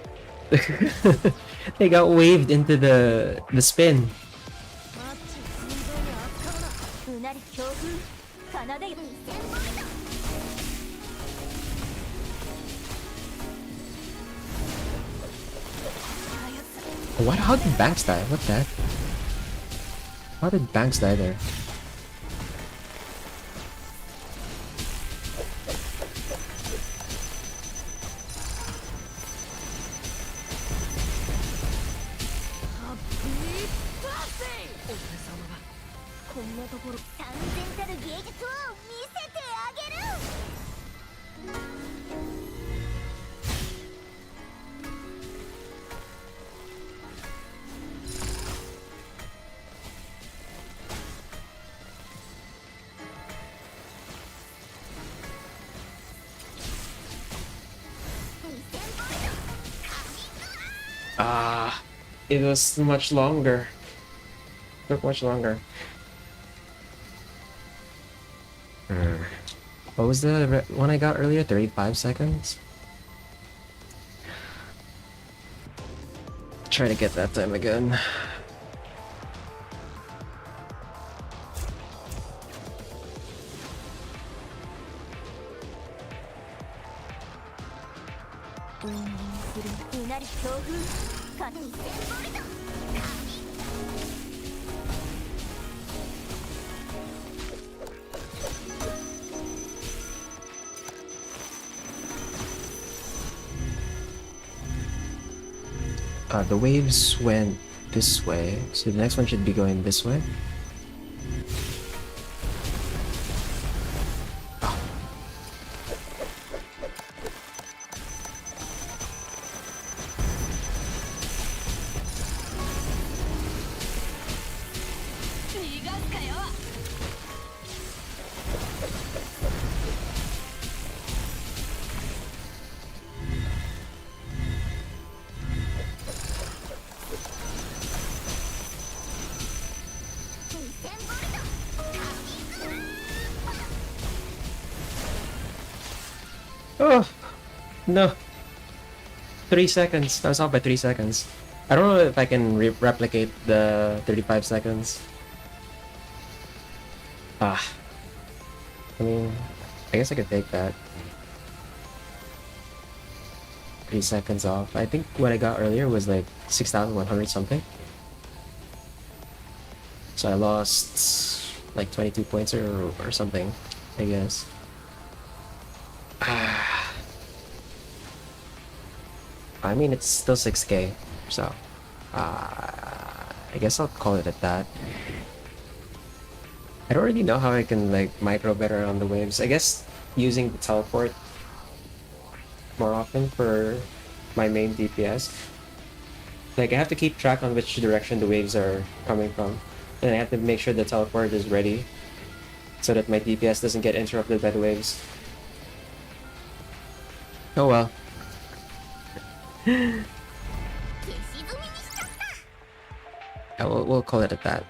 they got waved into the spin. うなり強風奏でよ1000ボルト What? How did Banks die? What the heck? How did Banks die there? Ah, it was much longer. Took much longer. What was the one I got earlier? 35 seconds? Try to get that time again. The waves went this way, so the next one should be going this way. Oh. Oh, no. 3 seconds. I was off by 3 seconds. I don't know if I can replicate the 35 seconds. Ah. I mean, I guess I could take that. 3 seconds off. I think what I got earlier was like 6,100 something. So I lost like 22 points or something, I guess. I mean, it's still 6k, so I guess I'll call it at that. I don't really know how I can like micro better on the waves. I guess using the teleport more often for my main DPS. Like I have to keep track on which direction the waves are coming from, and I have to make sure the teleport is ready so that my DPS doesn't get interrupted by the waves. Oh well. Yeah, we'll call it at that.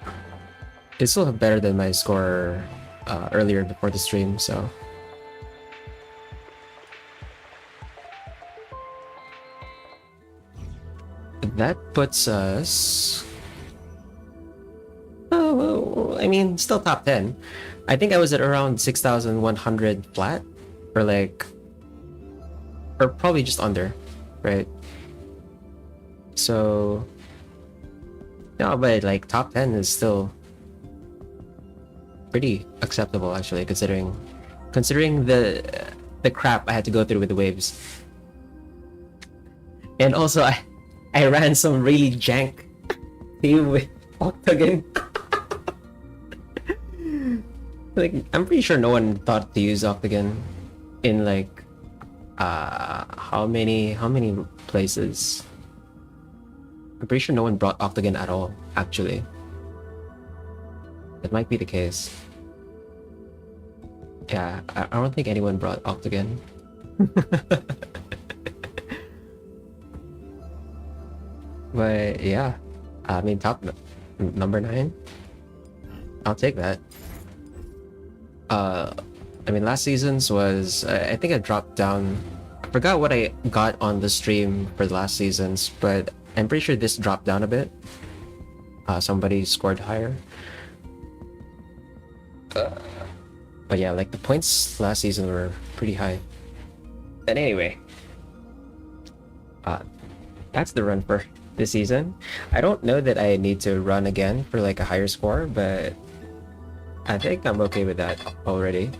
It's still better than my score earlier before the stream, so. That puts us... Oh, well, I mean, still top 10. I think I was at around 6,100 flat, or like... Or probably just under, right? So... No, but like top 10 is still pretty acceptable actually, considering the crap I had to go through with the waves. And also I ran some really jank team with Octagon. Like I'm pretty sure no one thought to use Octagon in like how many places. I'm pretty sure no one brought Octagon at all, actually. That might be the case. Yeah, I don't think anyone brought Octagon. But yeah, I mean, number 9. I'll take that. I mean, last season's was I think I dropped down. I forgot what I got on the stream for the last seasons, but I'm pretty sure this dropped down a bit. Somebody scored higher. But yeah, like the points last season were pretty high. But anyway, that's the run for this season. I don't know that I need to run again for like a higher score, but I think I'm okay with that already.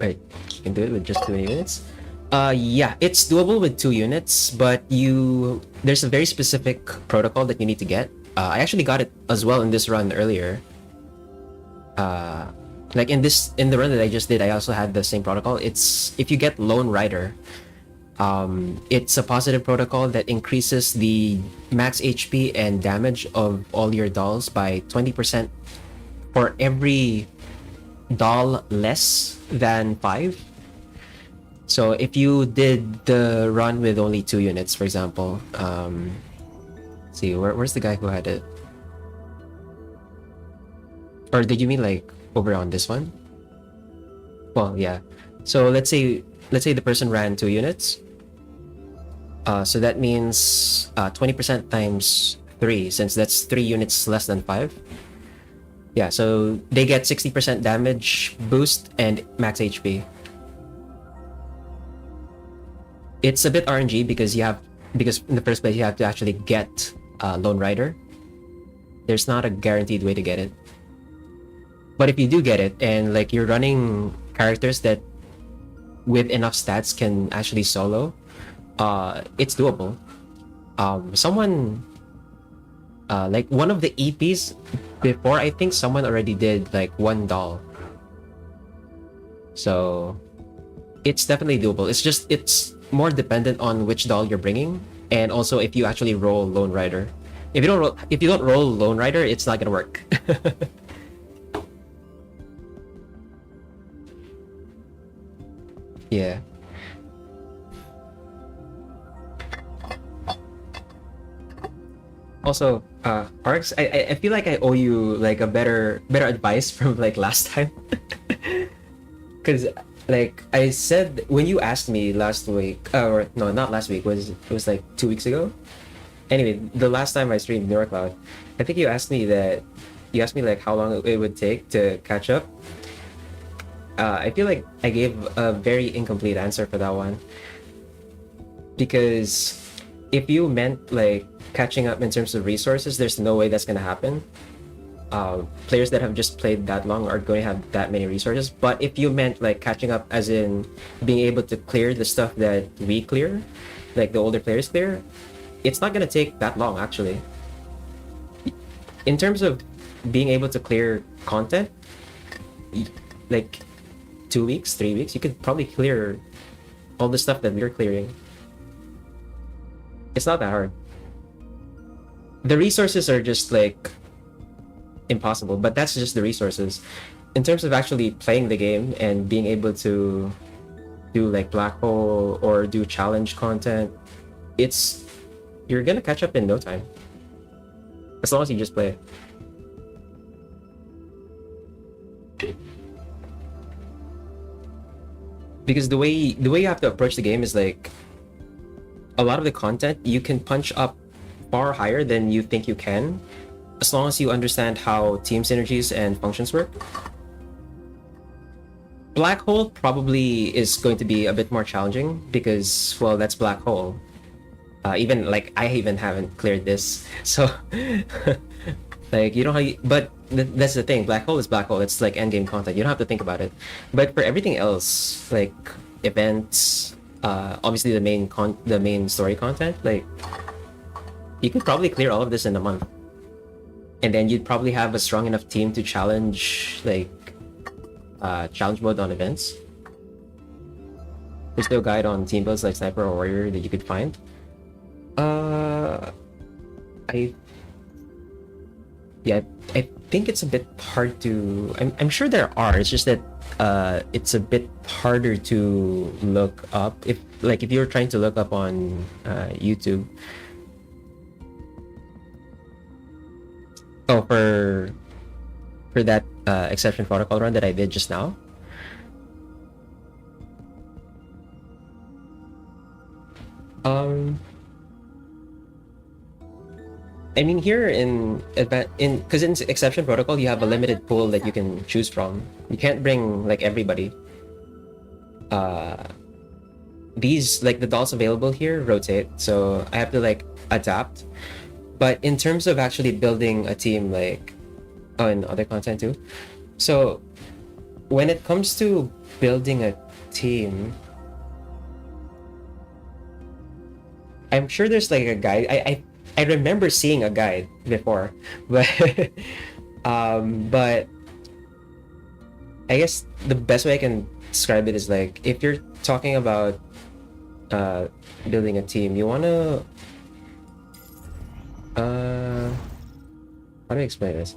Wait, you can do it with just 2 units? Yeah, it's doable with 2 units, but there's a very specific protocol that you need to get. I actually got it as well in this run earlier. Like in the run that I just did, I also had the same protocol. It's if you get Lone Rider, it's a positive protocol that increases the max HP and damage of all your dolls by 20% for every doll less than 5. So if you did the run with only 2 units, for example, see where's the guy who had it? Or did you mean like over on this one? Well, yeah. So let's say the person ran 2 units. So that means 20% times 3, since that's 3 units less than 5. Yeah, so they get 60% damage boost and max HP. It's a bit RNG because in the first place you have to actually get Lone Rider. There's not a guaranteed way to get it. But if you do get it and like you're running characters that with enough stats can actually solo, it's doable. Someone like one of the EPs before, I think someone already did like 1 doll. So it's definitely doable. It's more dependent on which doll you're bringing, and also if you actually roll Lone Rider. If you don't roll Lone Rider, it's not gonna work. Yeah. Also, Arx, I feel like I owe you like a better advice from like last time. Because like I said when you asked me last week, or no, not last week, it was like 2 weeks ago. Anyway, the last time I streamed NeuroCloud, I think you asked me like how long it would take to catch up. I feel like I gave a very incomplete answer for that one, because if you meant like catching up in terms of resources, there's no way that's gonna happen. Players that have just played that long are going to have that many resources. But if you meant like catching up as in being able to clear the stuff that we clear, like the older players clear, it's not gonna take that long actually. In terms of being able to clear content, like 2 weeks, 3 weeks, you could probably clear all the stuff that we're clearing. It's not that hard. The resources are just like impossible, but that's just the resources. In terms of actually playing the game and being able to do like black hole or do challenge content, you're gonna catch up in no time, as long as you just play. Because the way you have to approach the game is like a lot of the content you can punch up far higher than you think you can, as long as you understand how team synergies and functions work. Black hole probably is going to be a bit more challenging because, well, that's black hole. Even like I even haven't cleared this, so like you know how but that's the thing. Black hole is black hole. It's like endgame content. You don't have to think about it. But for everything else, like events, obviously the main story content, like you could probably clear all of this in a month, and then you'd probably have a strong enough team to challenge like challenge mode on events. There's no guide on team builds like Sniper or Warrior that you could find. I think it's a bit hard to. I'm sure there are. It's just that it's a bit harder to look up. If you're trying to look up on YouTube, Oh, for that exception protocol run that I did just now. Um, I mean, here in because in exception protocol you have a limited pool that you can choose from. You can't bring like everybody. Uh, these like the dolls available here rotate, so I have to like adapt. But in terms of actually building a team, like and other content too. So when it comes to building a team, I'm sure there's like a guide. I remember seeing a guide before, but but I guess the best way I can describe it is like if you're talking about uh building a team, you wanna how do I explain this?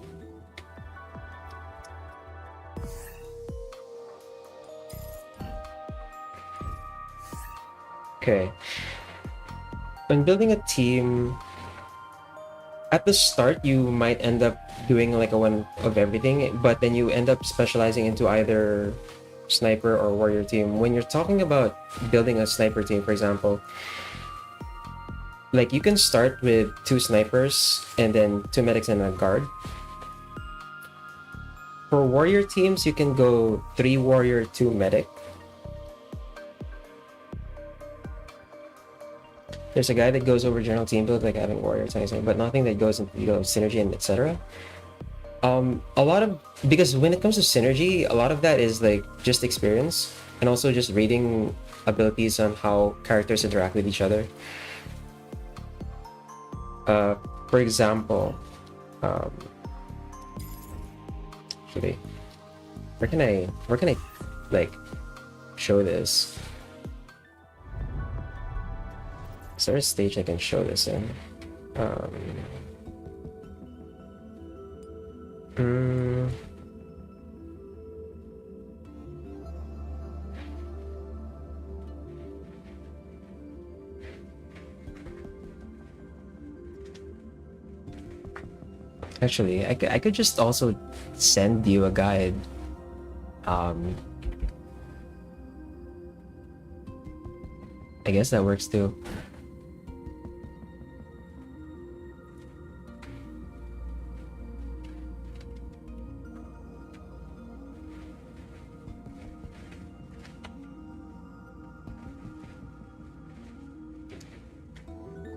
Okay. When building a team, at the start you might end up doing like a one of everything, but then you end up specializing into either sniper or warrior team. When you're talking about building a sniper team, for example, like you can start with 2 snipers and then 2 medics and a guard. For warrior teams, you can go 3 warrior, 2 medic. There's a guy that goes over general team build, like having warrior types, but nothing that goes into synergy and etc. A lot of because when it comes to synergy, a lot of that is like just experience and also just reading abilities on how characters interact with each other. For example, actually, where can I like show this? Is there a stage I can show this in? Mm, actually, I could just also send you a guide. I guess that works too.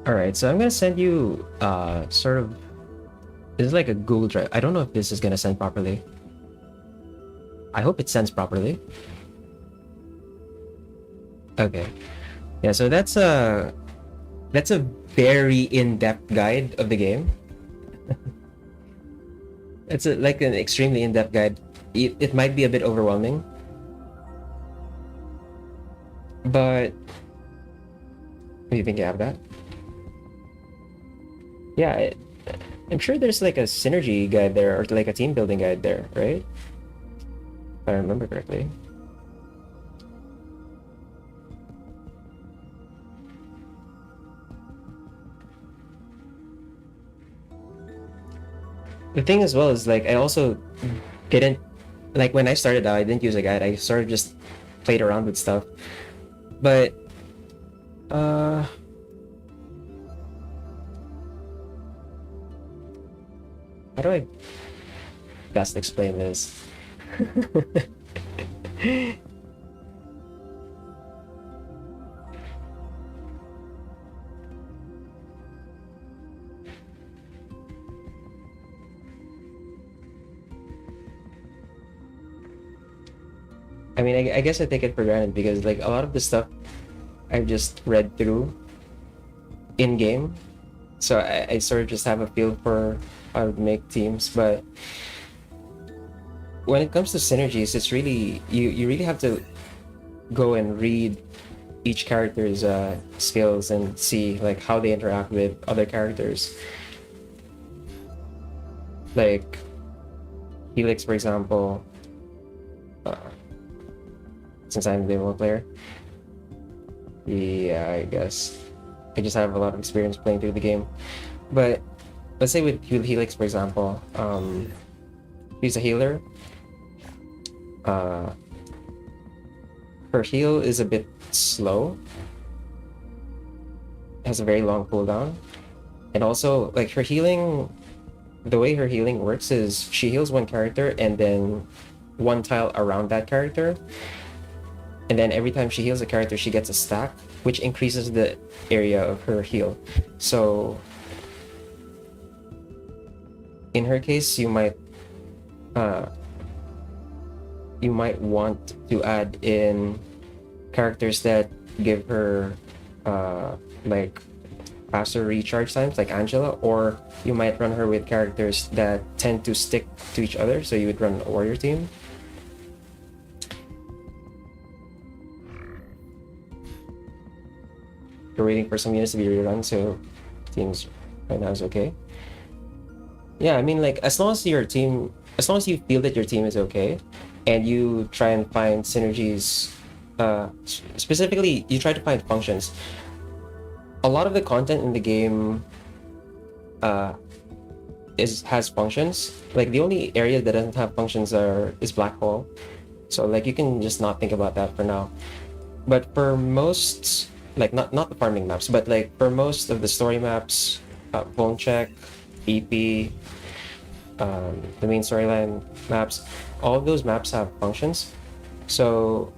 All right, so I'm gonna send you sort of this is like a Google Drive. I don't know if this is gonna send properly. I hope it sends properly. Okay. Yeah, so that's a very in-depth guide of the game. It's like an extremely in-depth guide. It might be a bit overwhelming, but do you think you have that? Yeah, I'm sure there's like a synergy guide there or like a team building guide there, right? If I remember correctly. The thing as well is like I also didn't like when I started out, I didn't use a guide. I sort of just played around with stuff. But uh how do I best explain this? I mean, I guess I take it for granted because like a lot of the stuff I've just read through in game, so I sort of just have a feel for how to make teams. But when it comes to synergies, it's really you really have to go and read each character's skills and see like how they interact with other characters. Like Helix, for example. Since I'm the demo player, yeah, I guess I just have a lot of experience playing through the game. But let's say with Helix, for example, she's a healer. Uh, her heal is a bit slow, has a very long cooldown, and also like her healing, the way her healing works is she heals one character and then one tile around that character, and then every time she heals a character she gets a stack which increases the area of her heal. So in her case uh, you might want to add in characters that give her like faster recharge times, like Angela, or you might run her with characters that tend to stick to each other, so you would run a warrior team. You're waiting for some units to be rerun, so teams right now is okay. Yeah, I mean, like, as long as you feel that your team is okay, and you try and find synergies, specifically, you try to find functions. A lot of the content in the game has functions. Like, the only area that doesn't have functions is Black Hole. So, like, you can just not think about that for now. But for most, like, not the farming maps, but like for most of the story maps, phone check, EP, the main storyline maps, all of those maps have functions. So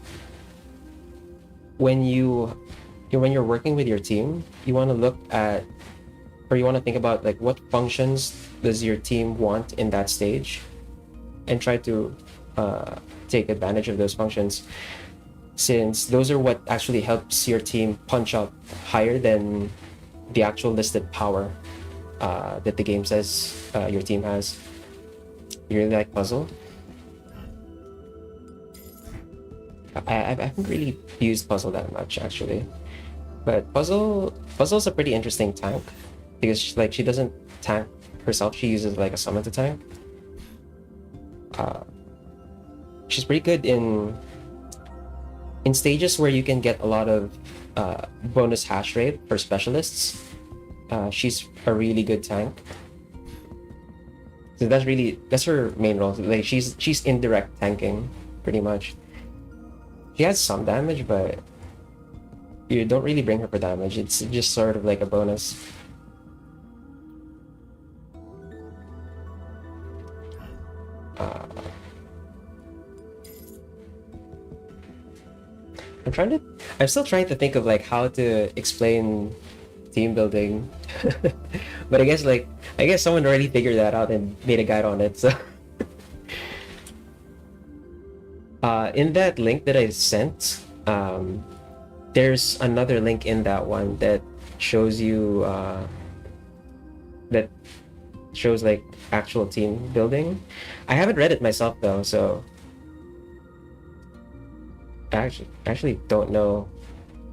when you're working with your team, you want to look at, or you want to think about, like, what functions does your team want in that stage, and try to take advantage of those functions, since those are what actually helps your team punch up higher than the actual listed power that the game says your team has. You really like Puzzle? I haven't really used Puzzle that much, actually, but Puzzle's a pretty interesting tank, because she doesn't tank herself. She uses like a summon to tank. She's pretty good in stages where you can get a lot of bonus hash rate for specialists. She's a really good tank. So that's her main role. Like, she's indirect tanking pretty much. She has some damage, but you don't really bring her for damage. It's just sort of like a bonus. I'm still trying to think of like how to explain team building. But I guess someone already figured that out and made a guide on it. So in that link that I sent, there's another link in that one that shows you like actual team building. I haven't read it myself though, so I actually don't know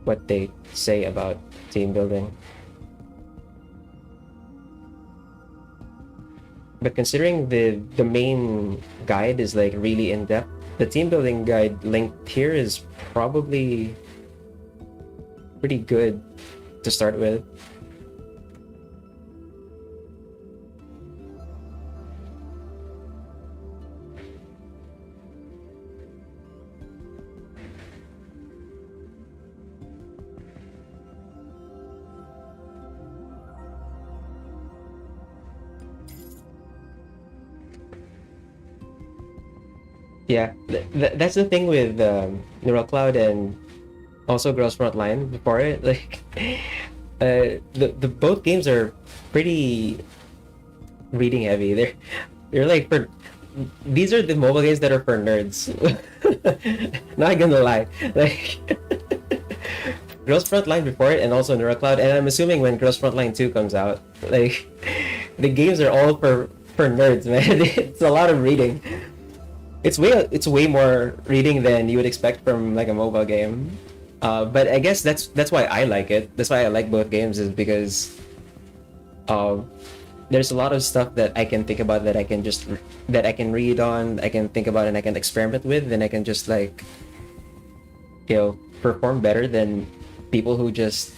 what they say about team building. But considering the main guide is like really in depth, the team building guide linked here is probably pretty good to start with. Yeah, that's the thing with Neural Cloud and also Girls Frontline before it. Like, the both games are pretty reading heavy. They're like these are the mobile games that are for nerds. Not gonna lie, like Girls Frontline before it, and also Neural Cloud, and I'm assuming when Girls Frontline 2 comes out, like the games are all for nerds, man. It's a lot of reading. It's way more reading than you would expect from like a mobile game. But I guess that's why I like it. That's why I like both games, is because there's a lot of stuff that I can think about, that I can read on, I can think about, and I can experiment with, and I can just like, perform better than people who just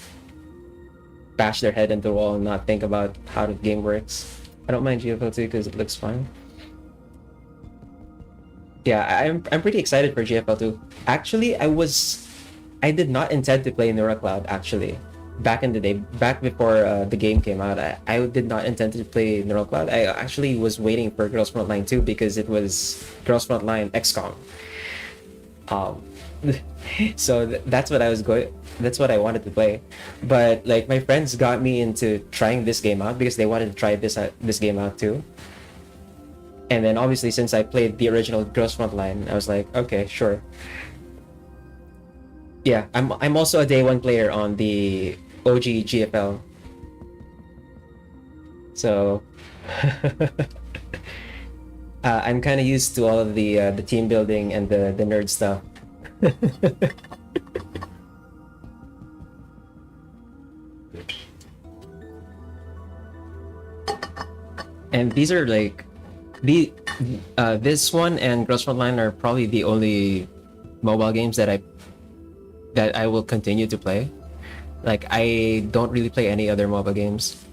bash their head into the wall and not think about how the game works. I don't mind GFL2 because it looks fun. Yeah, I'm pretty excited for GFL2. Actually, I did not intend to play NeuroCloud actually. Back in the day, back before the game came out, I did not intend to play NeuroCloud. I actually was waiting for Girls Frontline 2 because it was Girls Frontline XCOM. Um, so that's what I was going. That's what I wanted to play, but like my friends got me into trying this game out because they wanted to try this game out too. And then obviously since I played the original Girls Frontline, I was like, okay, sure. Yeah, I'm also a day one player on the OG GFL. So I'm kind of used to all of the team building and the nerd stuff. And these are like this one and Girls Frontline are probably the only mobile games that I will continue to play. Like I don't really play any other mobile games.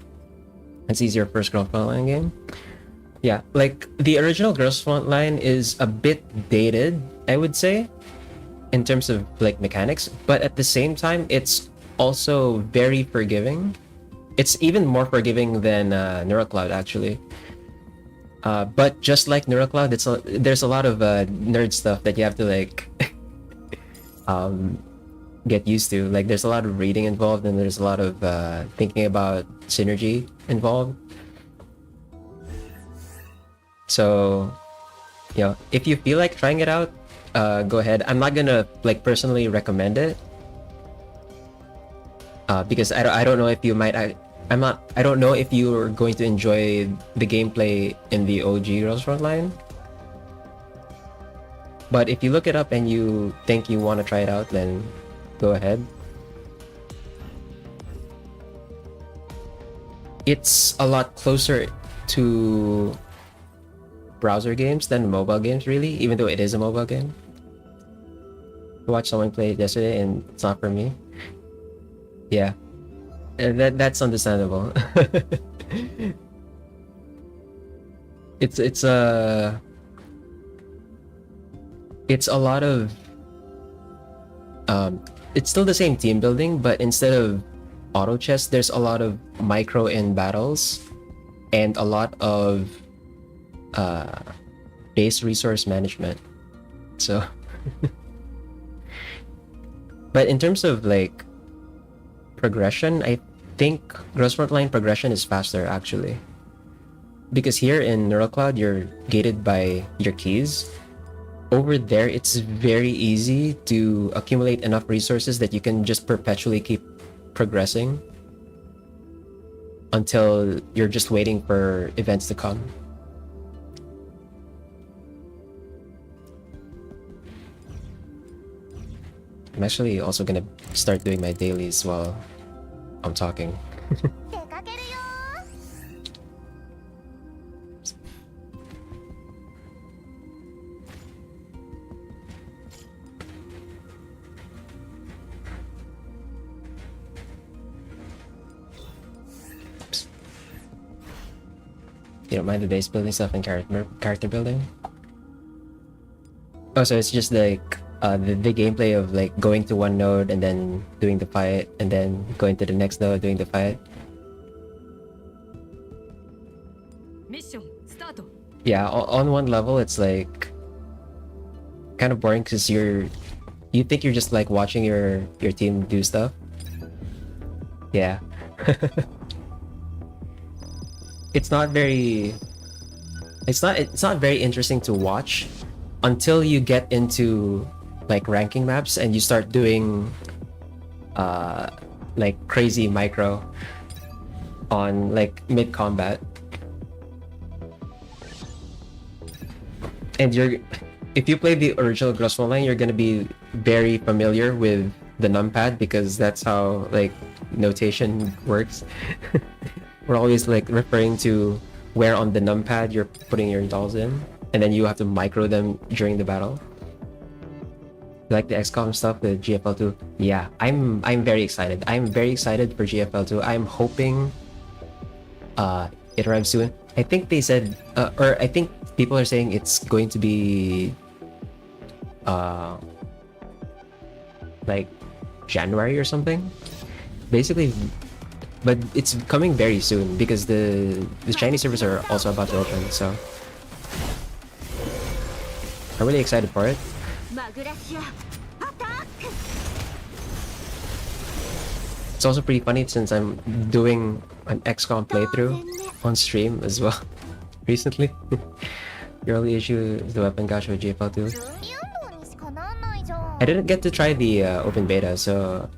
It's easier first Girls Frontline game. Yeah, like the original Girls Frontline is a bit dated, I would say, in terms of like mechanics, but at the same time, it's also very forgiving. It's even more forgiving than NeuroCloud actually. But just like NeuroCloud, there's a lot of nerd stuff that you have to like get used to. Like there's a lot of reading involved, and there's a lot of thinking about synergy involved. So, if you feel like trying it out, go ahead. I'm not gonna like personally recommend it because I don't know if you might. I don't know if you are going to enjoy the gameplay in the OG Girls Frontline. But if you look it up and you think you want to try it out, then go ahead. It's a lot closer to browser games than mobile games, really, even though it is a mobile game. I watched someone play it yesterday and it's not for me. Yeah. That's understandable. it's a lot of it's still the same team building, but instead of auto chess, there's a lot of micro in battles and a lot of base resource management. So but in terms of like progression, I think Girls Frontline progression is faster actually, because here in NeuroCloud you're gated by your keys. Over there it's very easy to accumulate enough resources that you can just perpetually keep progressing until you're just waiting for events to come. I'm actually also gonna start doing my dailies while I'm talking. 出かけるよ You don't mind the base building stuff and character building? Oh, so it's just like the gameplay of like going to one node and then doing the fight, and then going to the next node doing the fight. ミッションスタート Yeah, on one level it's like kind of boring because you think you're just like watching your team do stuff. Yeah. It's not very very interesting to watch until you get into like ranking maps and you start doing like crazy micro on like mid combat. And if you play the original Girls Frontline, you're gonna be very familiar with the numpad because that's how like notation works. We're always like referring to where on the numpad you're putting your dolls in, and then you have to micro them during the battle. Like the XCOM stuff, the GFL2. Yeah, I'm very excited. I'm very excited for GFL2. I'm hoping it arrives soon. I think they said, or I think people are saying it's going to be uh, like January or something. Basically, but it's coming very soon because the Chinese servers are also about to open. So I'm really excited for it. マグラシアアタック It's also pretty funny since I'm doing an XCOM playthrough on stream as well recently. Your only issue is the weapon gacha with GFL2. 運動にしかなんないじゃん I didn't get to try the open beta, so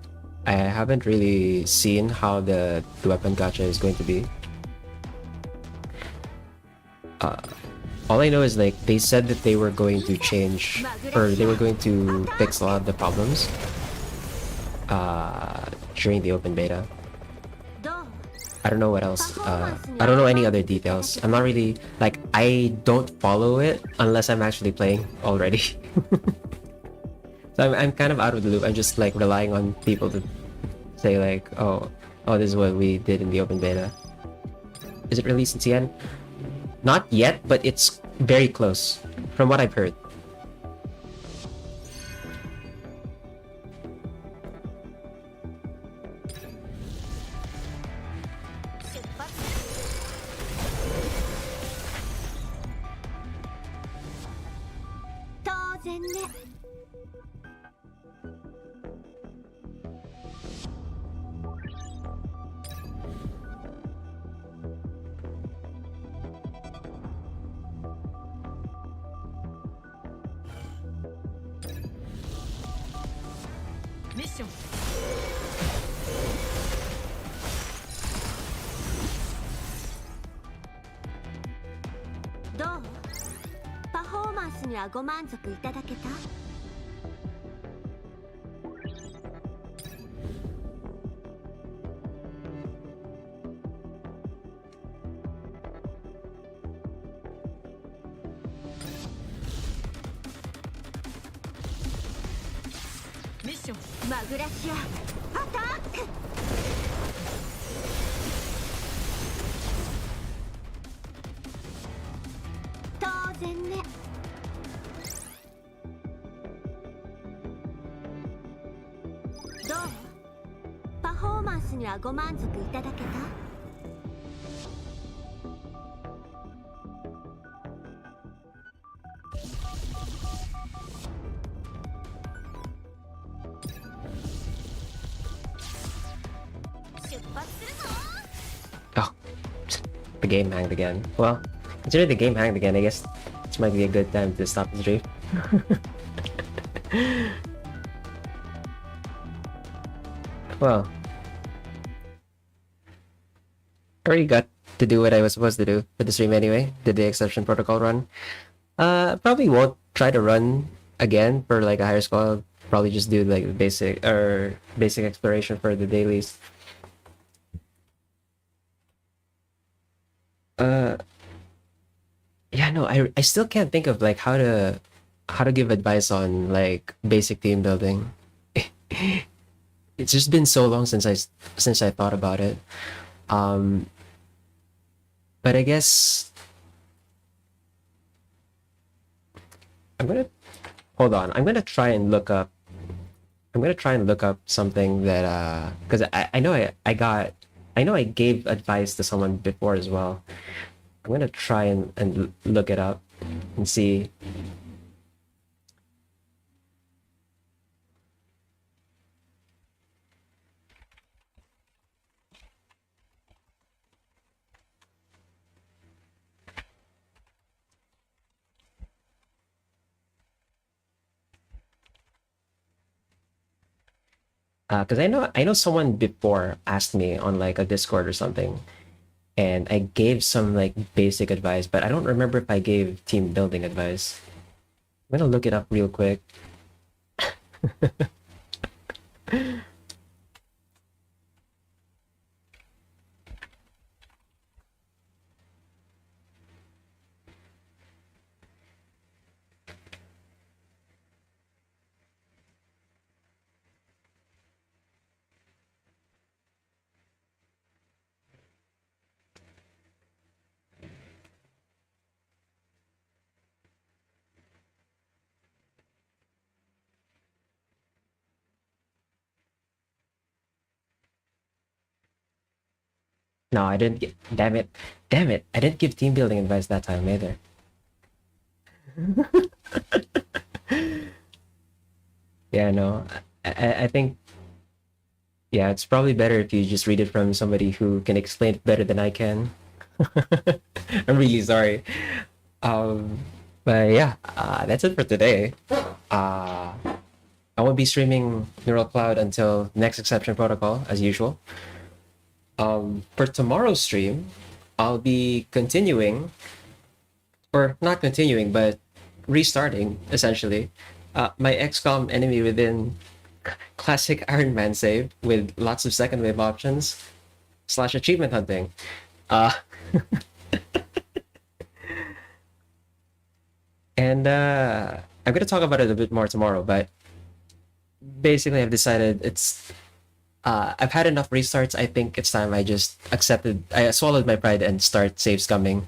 I haven't really seen how the weapon gacha is going to be. All I know is like they said that they were going to change or they were going to fix a lot of the problems during the open beta. どう I don't know what else. I don't know any other details. I'm not really like I don't follow it unless I'm actually playing already. So I'm kind of out of the loop. I'm just like relying on people to say like, oh, this is what we did in the open beta. Is it released in CN? Not yet, but it's very close from what I've heard. Mission. どうパフォーマンスにはご満足いただけた Mission. マグラシアアタック 当然ね どうパフォーマンスにはご満足いただけた 出発するぞ Oh, the game hanged again. Well, considering the game hanged again, I guess this might be a good time to stop the stream. Well, I already got to do what I was supposed to do for the stream anyway. Did the exception protocol run. Probably won't try to run again for like a higher score. Probably just do like the basic exploration for the dailies. Yeah, no, I still can't think of like how to give advice on like basic team building. It's just been so long since I thought about it. Um, but I guess I'm gonna hold on. I'm gonna try and look up. I'm gonna try and look up something that because I know I know I gave advice to someone before as well. I'm gonna try and look it up and see. Because I know someone before asked me on like a Discord or something, and I gave some like basic advice, but I don't remember if I gave team building advice. I'm gonna look it up real quick. No, I didn't get. Damn it. Damn it. I didn't give team building advice that time either. Yeah, no. I think, yeah, it's probably better if you just read it from somebody who can explain it better than I can. I'm really sorry. Um, but yeah, that's it for today. Uh, I won't be streaming Neural Cloud until next exception protocol, as usual. For tomorrow's stream, I'll be continuing, or not continuing, but restarting, essentially, my XCOM Enemy Within classic Iron Man save with lots of second wave options / achievement hunting. Uh, and I'm gonna talk about it a bit more tomorrow, but basically I've decided I've had enough restarts. I think it's time I swallowed my pride and start save scumming.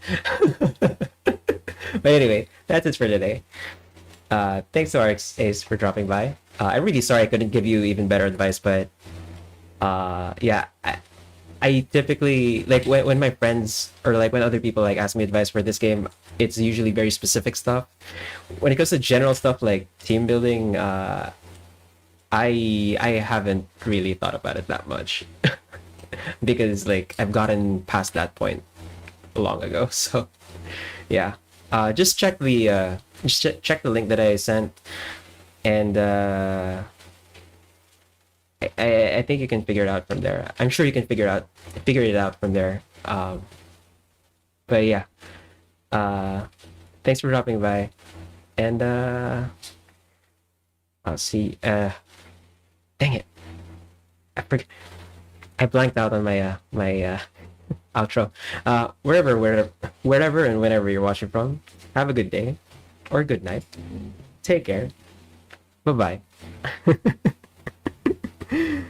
But anyway, that's it for today. Thanks to RX Ace for dropping by. I'm really sorry I couldn't give you even better advice, but yeah, I typically like when my friends or like when other people like ask me advice for this game, it's usually very specific stuff. When it comes to general stuff like team building, I haven't really thought about it that much because like I've gotten past that point long ago. So yeah, just check the link that I sent, and I think you can figure it out from there. I'm sure you can figure it out from there. But yeah, thanks for dropping by, and I'll see. Dang it, I blanked out on my outro. Wherever and whenever you're watching from, have a good day or good night. Take care. Bye bye.